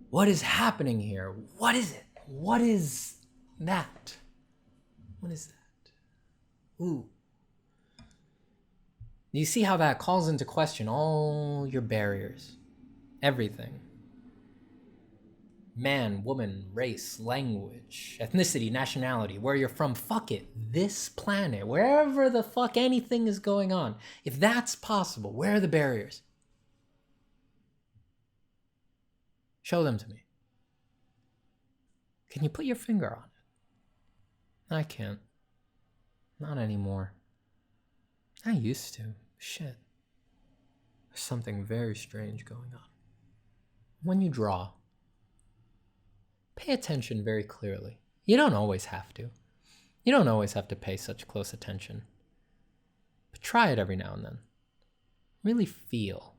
What is happening here? What is it? What is that? What is that? Ooh. You see how that calls into question all your barriers, everything. Man, woman, race, language, ethnicity, nationality, where you're from, fuck it. This planet, wherever the fuck anything is going on, if that's possible, where are the barriers? Show them to me. Can you put your finger on it? I can't. Not anymore. I used to. Shit. There's something very strange going on. When you draw, pay attention very clearly. You don't always have to. You don't always have to pay such close attention. But try it every now and then. Really feel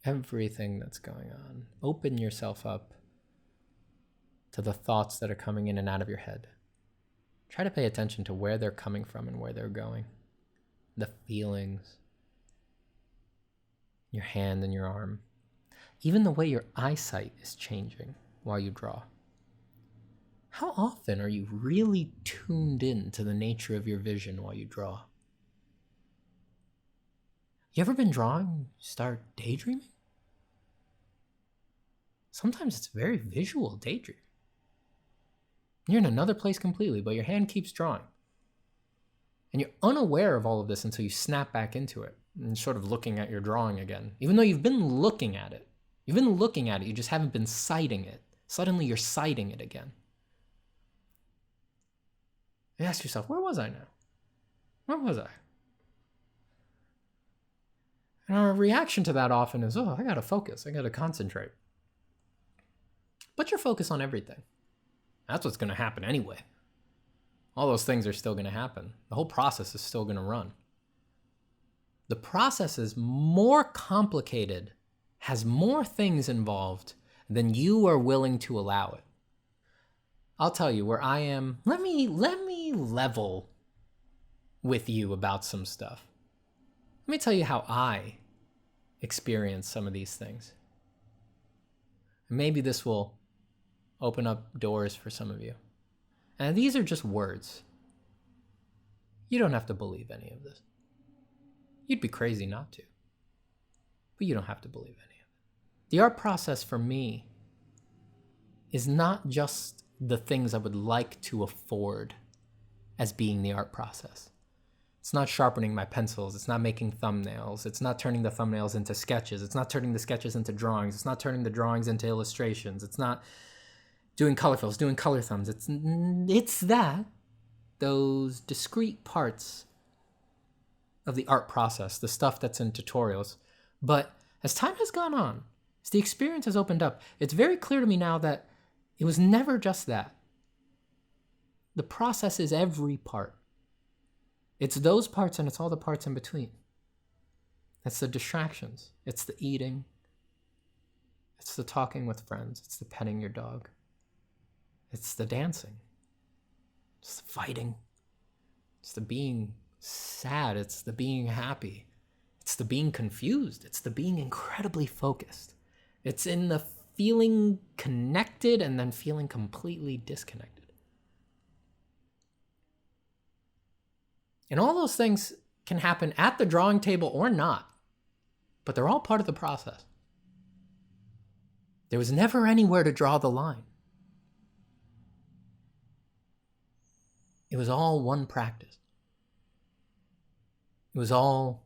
everything that's going on. Open yourself up to the thoughts that are coming in and out of your head. Try to pay attention to where they're coming from and where they're going. The feelings. Your hand and your arm. Even the way your eyesight is changing while you draw. How often are you really tuned in to the nature of your vision while you draw? You ever been drawing, start daydreaming? Sometimes it's very visual daydream. You're in another place completely, but your hand keeps drawing. And you're unaware of all of this until you snap back into it and sort of looking at your drawing again. Even though you've been looking at it. You've been looking at it, you just haven't been sighting it. Suddenly you're sighting it again. You ask yourself, where was I now? Where was I? And our reaction to that often is, I gotta focus, I gotta concentrate. Put your focus on everything. That's what's gonna happen anyway. All those things are still gonna happen. The whole process is still gonna run. The process is more complicated, has more things involved than you are willing to allow it. I'll tell you where I am. Let me level with you about some stuff. Let me tell you how I experience some of these things. And maybe this will open up doors for some of you. And these are just words. You don't have to believe any of this. You'd be crazy not to. But you don't have to believe any of it. The art process for me is not just the things I would like to afford as being the art process. It's not sharpening my pencils. It's not making thumbnails. It's not turning the thumbnails into sketches. It's not turning the sketches into drawings. It's not turning the drawings into illustrations. It's not doing color fills, doing color thumbs. It's that, those discrete parts of the art process, the stuff that's in tutorials. But as time has gone on, as the experience has opened up, it's very clear to me now that it was never just that. The process is every part. It's those parts and it's all the parts in between. It's the distractions. It's the eating. It's the talking with friends. It's the petting your dog. It's the dancing. It's the fighting. It's the being sad. It's the being happy. It's the being confused. It's the being incredibly focused. It's in the feeling connected and then feeling completely disconnected. And all those things can happen at the drawing table or not, but they're all part of the process. There was never anywhere to draw the line. It was all one practice. It was all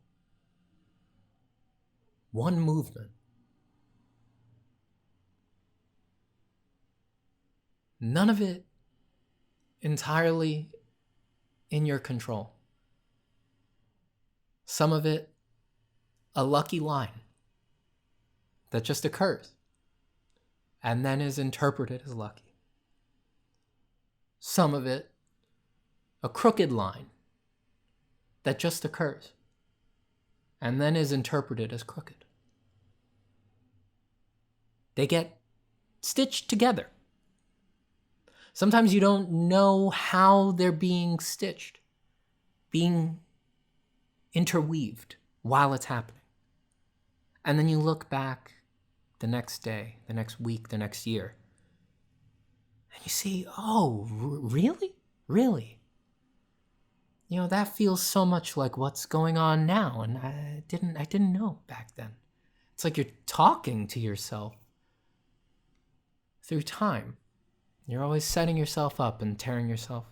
one movement. None of it entirely in your control. Some of it a lucky line that just occurs and then is interpreted as lucky. Some of it a crooked line that just occurs and then is interpreted as crooked. They get stitched together. Sometimes you don't know how they're being stitched, being interweaved while it's happening. And then you look back the next day, the next week, the next year, and you see, oh, really? Really? You know, that feels so much like what's going on now, and I didn't know back then. It's like you're talking to yourself through time. You're always setting yourself up and tearing yourself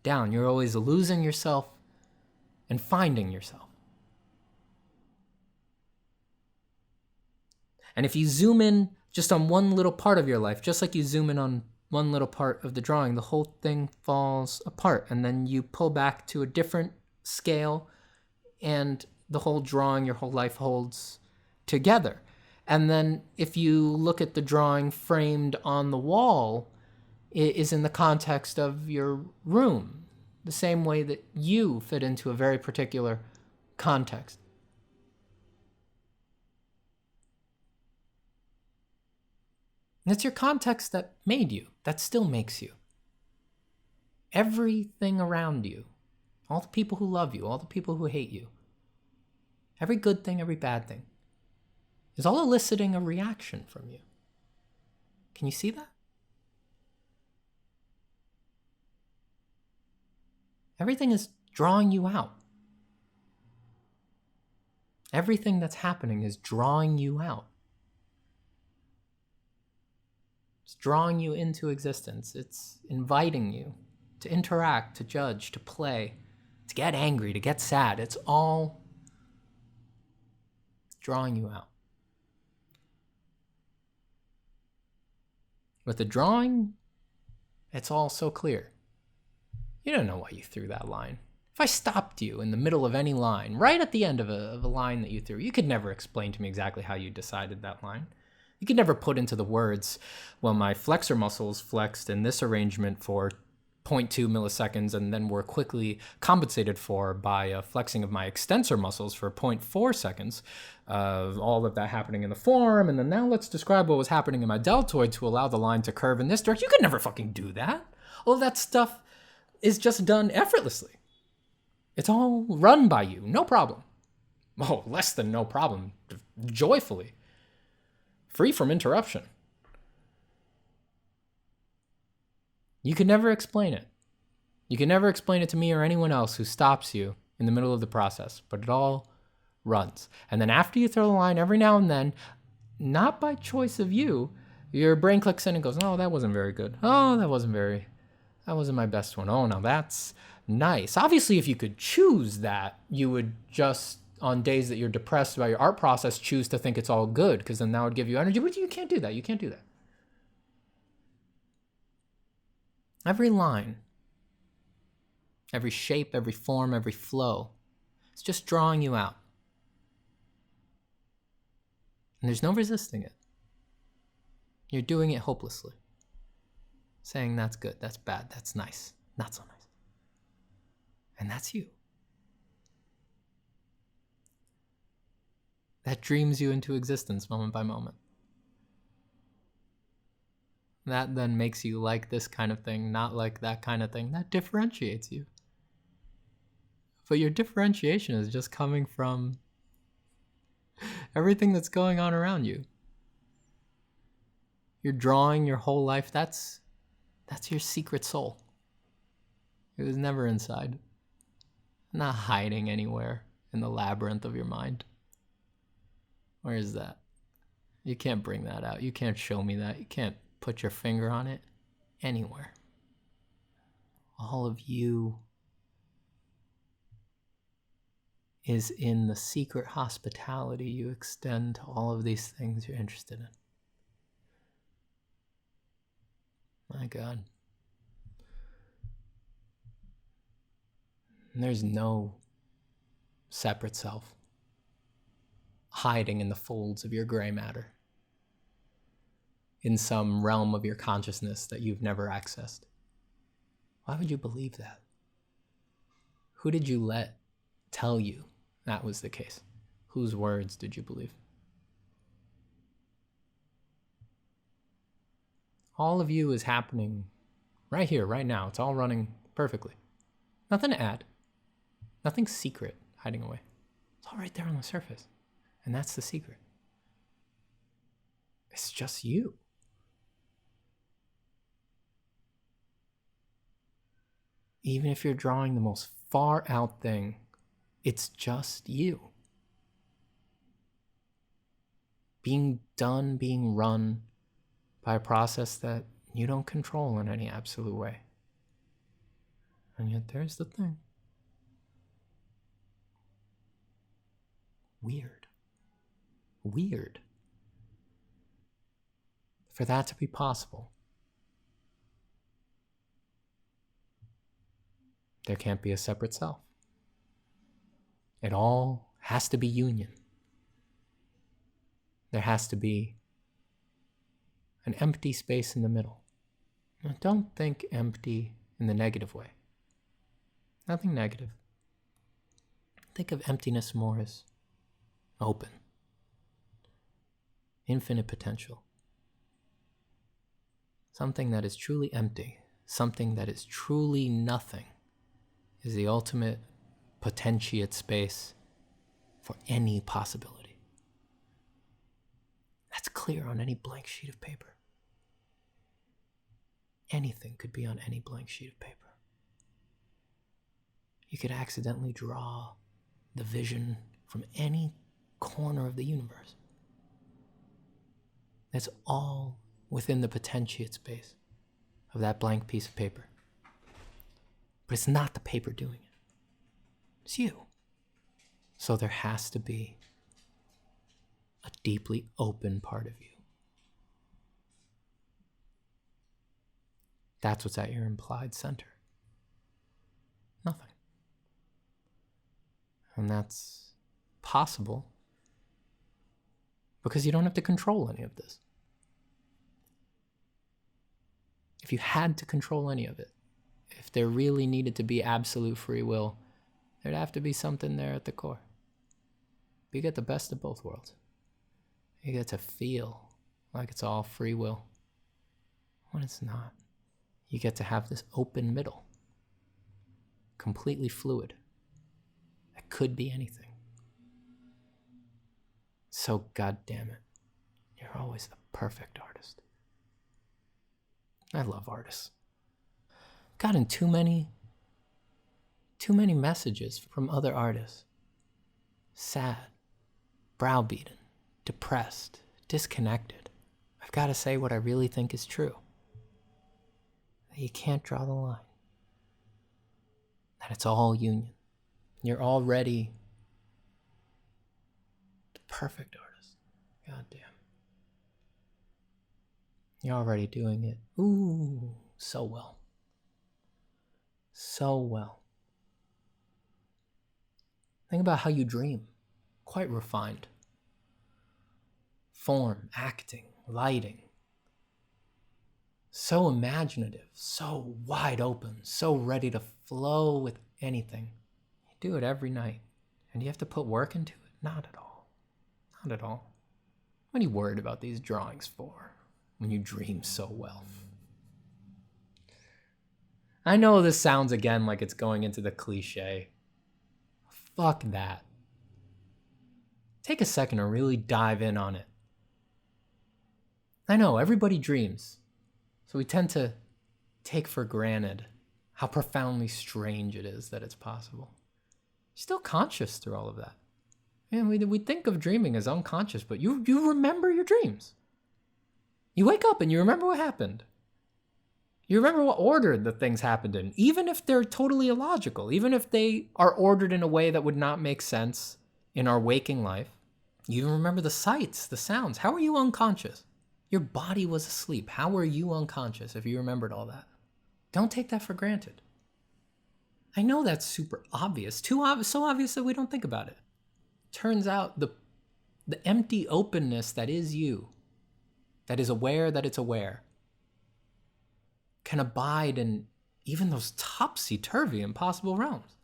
down. You're always losing yourself and finding yourself. And if you zoom in just on one little part of your life, just like you zoom in on one little part of the drawing, the whole thing falls apart. And then you pull back to a different scale and the whole drawing, your whole life holds together. And then if you look at the drawing framed on the wall, it is in the context of your room, the same way that you fit into a very particular context. And it's your context that made you, that still makes you. Everything around you, all the people who love you, all the people who hate you, every good thing, every bad thing, is all eliciting a reaction from you. Can you see that? Everything is drawing you out. Everything that's happening is drawing you out. It's drawing you into existence. It's inviting you to interact, to judge, to play, to get angry, to get sad. It's all drawing you out. With the drawing, it's all so clear. You don't know why you threw that line. If I stopped you in the middle of any line, right at the end of a line that you threw, you could never explain to me exactly how you decided that line. You could never put into the words, well, my flexor muscles flexed in this arrangement for 0.2 milliseconds and then were quickly compensated for by a flexing of my extensor muscles for 0.4 seconds. All of that happening in the form, and then now let's describe what was happening in my deltoid to allow the line to curve in this direction. You could never fucking do that. All that stuff is just done effortlessly. It's all run by you, no problem. Oh, less than no problem, joyfully. Free from interruption. You could never explain it. You can never explain it to me or anyone else who stops you in the middle of the process, but it all runs. And then after you throw the line, every now and then, not by choice of you, your brain clicks in and goes, oh, that wasn't very good. Oh, that wasn't my best one. Oh, now that's nice. Obviously, if you could choose that, you would just, on days that you're depressed about your art process, choose to think it's all good, because then that would give you energy. But you can't do that. You can't do that. Every line, every shape, every form, every flow, it's just drawing you out. And there's no resisting it. You're doing it hopelessly. Saying that's good, that's bad, that's nice, not so nice. And that's you. That dreams you into existence moment by moment. That then makes you like this kind of thing, not like that kind of thing. That differentiates you. But your differentiation is just coming from everything that's going on around you. You're drawing your whole life. That's your secret soul. It was never inside. Not hiding anywhere in the labyrinth of your mind. Where is that? You can't bring that out. You can't show me that. You can't put your finger on it anywhere. All of you is in the secret hospitality you extend to all of these things you're interested in. My God. And there's no separate self hiding in the folds of your gray matter, in some realm of your consciousness that you've never accessed. Why would you believe that? Who did you let tell you that was the case? Whose words did you believe? All of you is happening right here, right now. It's all running perfectly. Nothing to add. Nothing secret hiding away. It's all right there on the surface. And that's the secret. It's just you. Even if you're drawing the most far out thing, it's just you. Being run by a process that you don't control in any absolute way. And yet there's the thing. Weird. For that to be possible, there can't be a separate self. It all has to be union. There has to be an empty space in the middle. Now, don't think empty in the negative way. Nothing negative. Think of emptiness more as open. Infinite potential. Something that is truly empty, something that is truly nothing, is the ultimate potentiate space for any possibility. That's clear on any blank sheet of paper. Anything could be on any blank sheet of paper. You could accidentally draw the vision from any corner of the universe. That's all within the potentiate space of that blank piece of paper. But it's not the paper doing it. It's you. So there has to be a deeply open part of you. That's what's at your implied center. Nothing. And that's possible because you don't have to control any of this. If you had to control any of it, if there really needed to be absolute free will, there'd have to be something there at the core. But you get the best of both worlds. You get to feel like it's all free will when it's not. You get to have this open middle, completely fluid. That could be anything. So goddamn it, you're always the perfect artist. I love artists. Gotten too many messages from other artists. Sad, browbeaten, depressed, disconnected. I've got to say what I really think is true. That you can't draw the line. That it's all union. You're already the perfect artist. God damn. You're already doing it. Ooh, so well. So well. Think about how you dream. Quite refined. Form, acting, lighting. So imaginative, so wide open, so ready to flow with anything. You do it every night. And you have to put work into it? Not at all. Not at all. What are you worried about these drawings for when you dream so well? I know this sounds again like it's going into the cliche. Fuck that. Take a second to really dive in on it. I know, everybody dreams. So we tend to take for granted how profoundly strange it is that it's possible. You're still conscious through all of that. And we think of dreaming as unconscious, but you remember your dreams. You wake up and you remember what happened. You remember what order the things happened in, even if they're totally illogical, even if they are ordered in a way that would not make sense in our waking life. You even remember the sights, the sounds. How are you unconscious? Your body was asleep. How were you unconscious if you remembered all that? Don't take that for granted. I know that's super obvious, too obvious, so obvious that we don't think about it. Turns out the empty openness that is you, that is aware that it's aware, can abide in even those topsy-turvy impossible realms.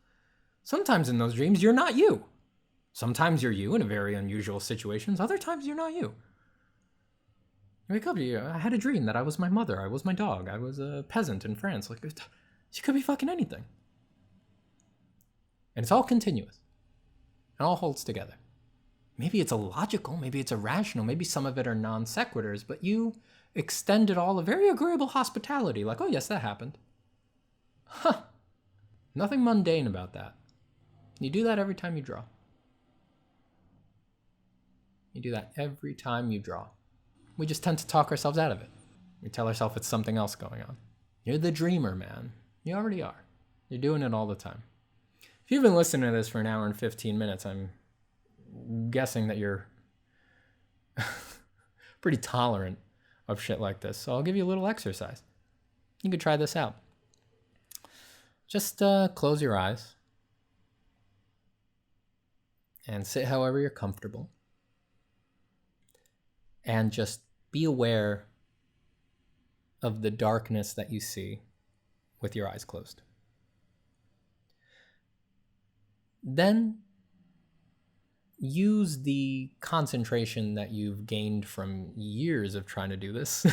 Sometimes in those dreams, you're not you. Sometimes you're you in very unusual situations. Other times, you're not you. You wake up, I had a dream that I was my mother, I was my dog, I was a peasant in France. Like, you could be fucking anything. And it's all continuous. It all holds together. Maybe it's illogical, maybe it's irrational, maybe some of it are non sequiturs, but you extended all a very agreeable hospitality, like, oh yes, that happened. Huh. Nothing mundane about that. You do that every time you draw. You do that every time you draw. We just tend to talk ourselves out of it. We tell ourselves it's something else going on. You're the dreamer, man. You already are. You're doing it all the time. If you've been listening to this for an hour and 15 minutes, I'm guessing that you're pretty tolerant of shit like this. So I'll give you a little exercise. You could try this out. Just close your eyes and sit however you're comfortable. And just be aware of the darkness that you see with your eyes closed. Then use the concentration that you've gained from years of trying to do this.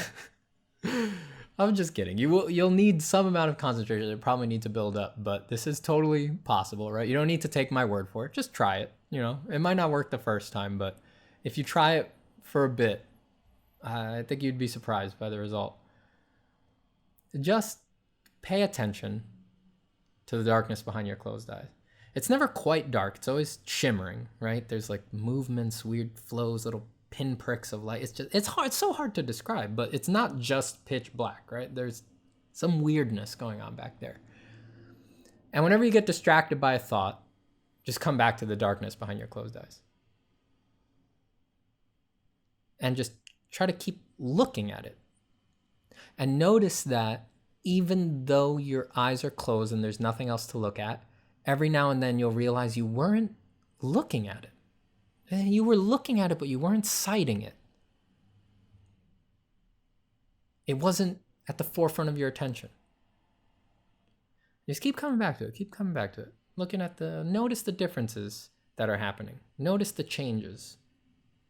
I'm just kidding. You'll need some amount of concentration. You probably need to build up, but this is totally possible, right? You don't need to take my word for it. Just try it. It might not work the first time, but if you try it for a bit, I think you'd be surprised by the result. Just pay attention to the darkness behind your closed eyes. It's never quite dark. It's always shimmering, right? There's like movements, weird flows, little pinpricks of light. It's hard. It's so hard to describe, but it's not just pitch black, right? There's some weirdness going on back there. And whenever you get distracted by a thought, just come back to the darkness behind your closed eyes. And just try to keep looking at it. And notice that even though your eyes are closed and there's nothing else to look at, every now and then you'll realize you weren't looking at it. You were looking at it, but you weren't sighting it. It wasn't at the forefront of your attention. Just keep coming back to it. Keep coming back to it. Notice the differences that are happening. Notice the changes.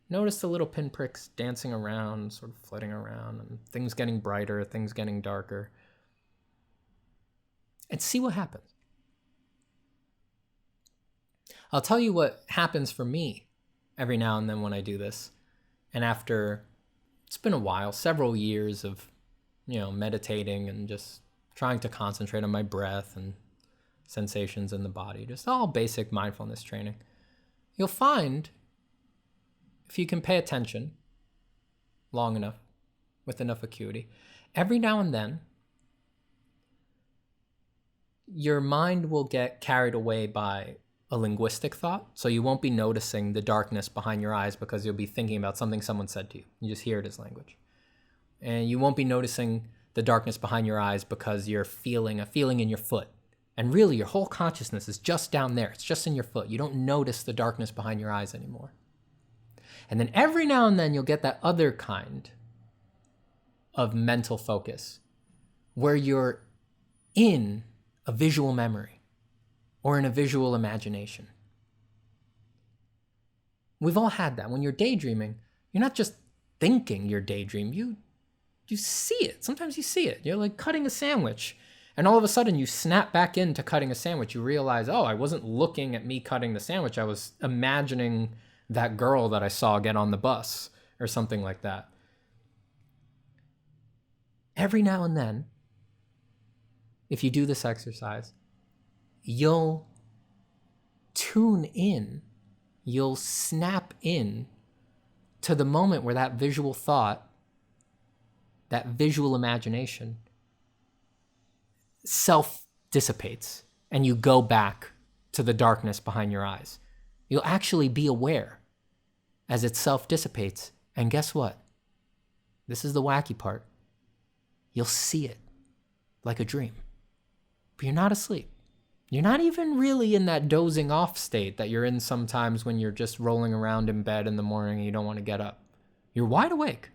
Notice the little pinpricks dancing around, sort of flitting around, and things getting brighter, things getting darker. And see what happens. I'll tell you what happens for me every now and then when I do this. And after, it's been a while, several years of, meditating and just trying to concentrate on my breath and sensations in the body, just all basic mindfulness training. You'll find, if you can pay attention long enough, with enough acuity, every now and then, your mind will get carried away by a linguistic thought. So you won't be noticing the darkness behind your eyes because you'll be thinking about something someone said to you. You just hear it as language. And you won't be noticing the darkness behind your eyes because you're feeling a feeling in your foot. And really, your whole consciousness is just down there. It's just in your foot. You don't notice the darkness behind your eyes anymore. And then every now and then you'll get that other kind of mental focus where you're in a visual memory or in a visual imagination. We've all had that. When you're daydreaming, you're not just thinking you're daydreaming, you see it. Sometimes you see it. You're like cutting a sandwich, and all of a sudden you snap back into cutting a sandwich. You realize, oh, I wasn't looking at me cutting the sandwich. I was imagining that girl that I saw get on the bus or something like that. every now and then, if you do this exercise, you'll tune in, you'll snap in to the moment where that visual thought, that visual imagination self-dissipates and you go back to the darkness behind your eyes. You'll actually be aware as it self-dissipates, and guess what? This is the wacky part. You'll see it like a dream, but you're not asleep. You're not even really in that dozing off state that you're in sometimes when you're just rolling around in bed in the morning and you don't want to get up. You're wide awake.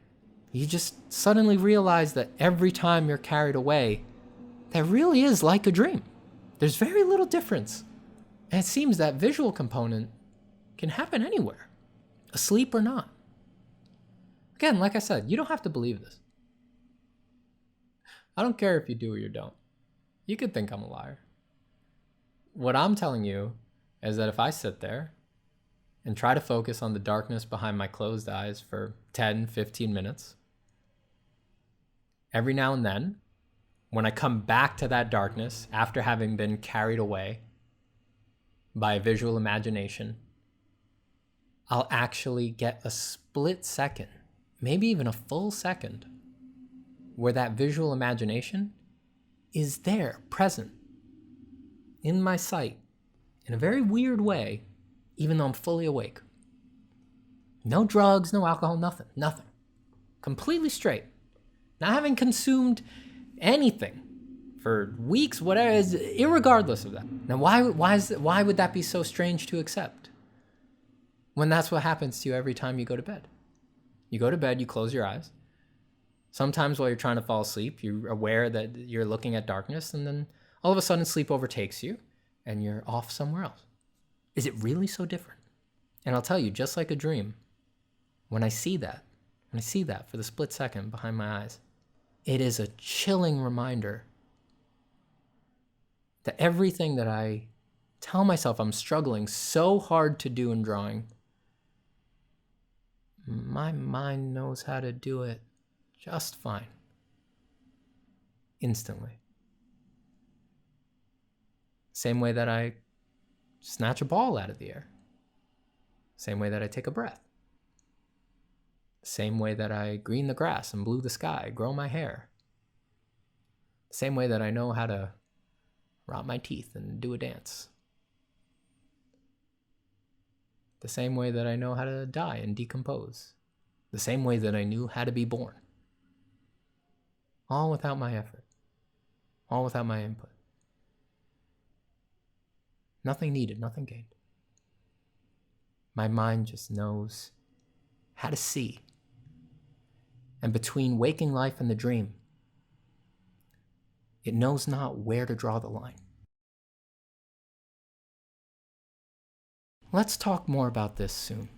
You just suddenly realize that every time you're carried away, that really is like a dream. There's very little difference. And it seems that visual component can happen anywhere, asleep or not. Again, like I said, you don't have to believe this. I don't care if you do or you don't. You could think I'm a liar. What I'm telling you is that if I sit there and try to focus on the darkness behind my closed eyes for 10, 15 minutes, every now and then, when I come back to that darkness after having been carried away by a visual imagination, I'll actually get a split second, maybe even a full second, where that visual imagination is there, present, in my sight, in a very weird way, even though I'm fully awake. No drugs, no alcohol, nothing. Completely straight. Not having consumed anything for weeks, whatever, is irregardless of that. Now, why would that be so strange to accept? When that's what happens to you every time you go to bed. You go to bed, you close your eyes. Sometimes while you're trying to fall asleep, you're aware that you're looking at darkness, and then all of a sudden sleep overtakes you and you're off somewhere else. Is it really so different? And I'll tell you, just like a dream, when I see that for the split second behind my eyes, it is a chilling reminder that everything that I tell myself I'm struggling so hard to do in drawing, my mind knows how to do it just fine. Instantly. Same way that I snatch a ball out of the air. Same way that I take a breath. Same way that I green the grass and blue the sky, grow my hair. Same way that I know how to rot my teeth and do a dance. The same way that I know how to die and decompose. The same way that I knew how to be born. All without my effort. All without my input. Nothing needed, nothing gained. My mind just knows how to see. And between waking life and the dream, it knows not where to draw the line. Let's talk more about this soon.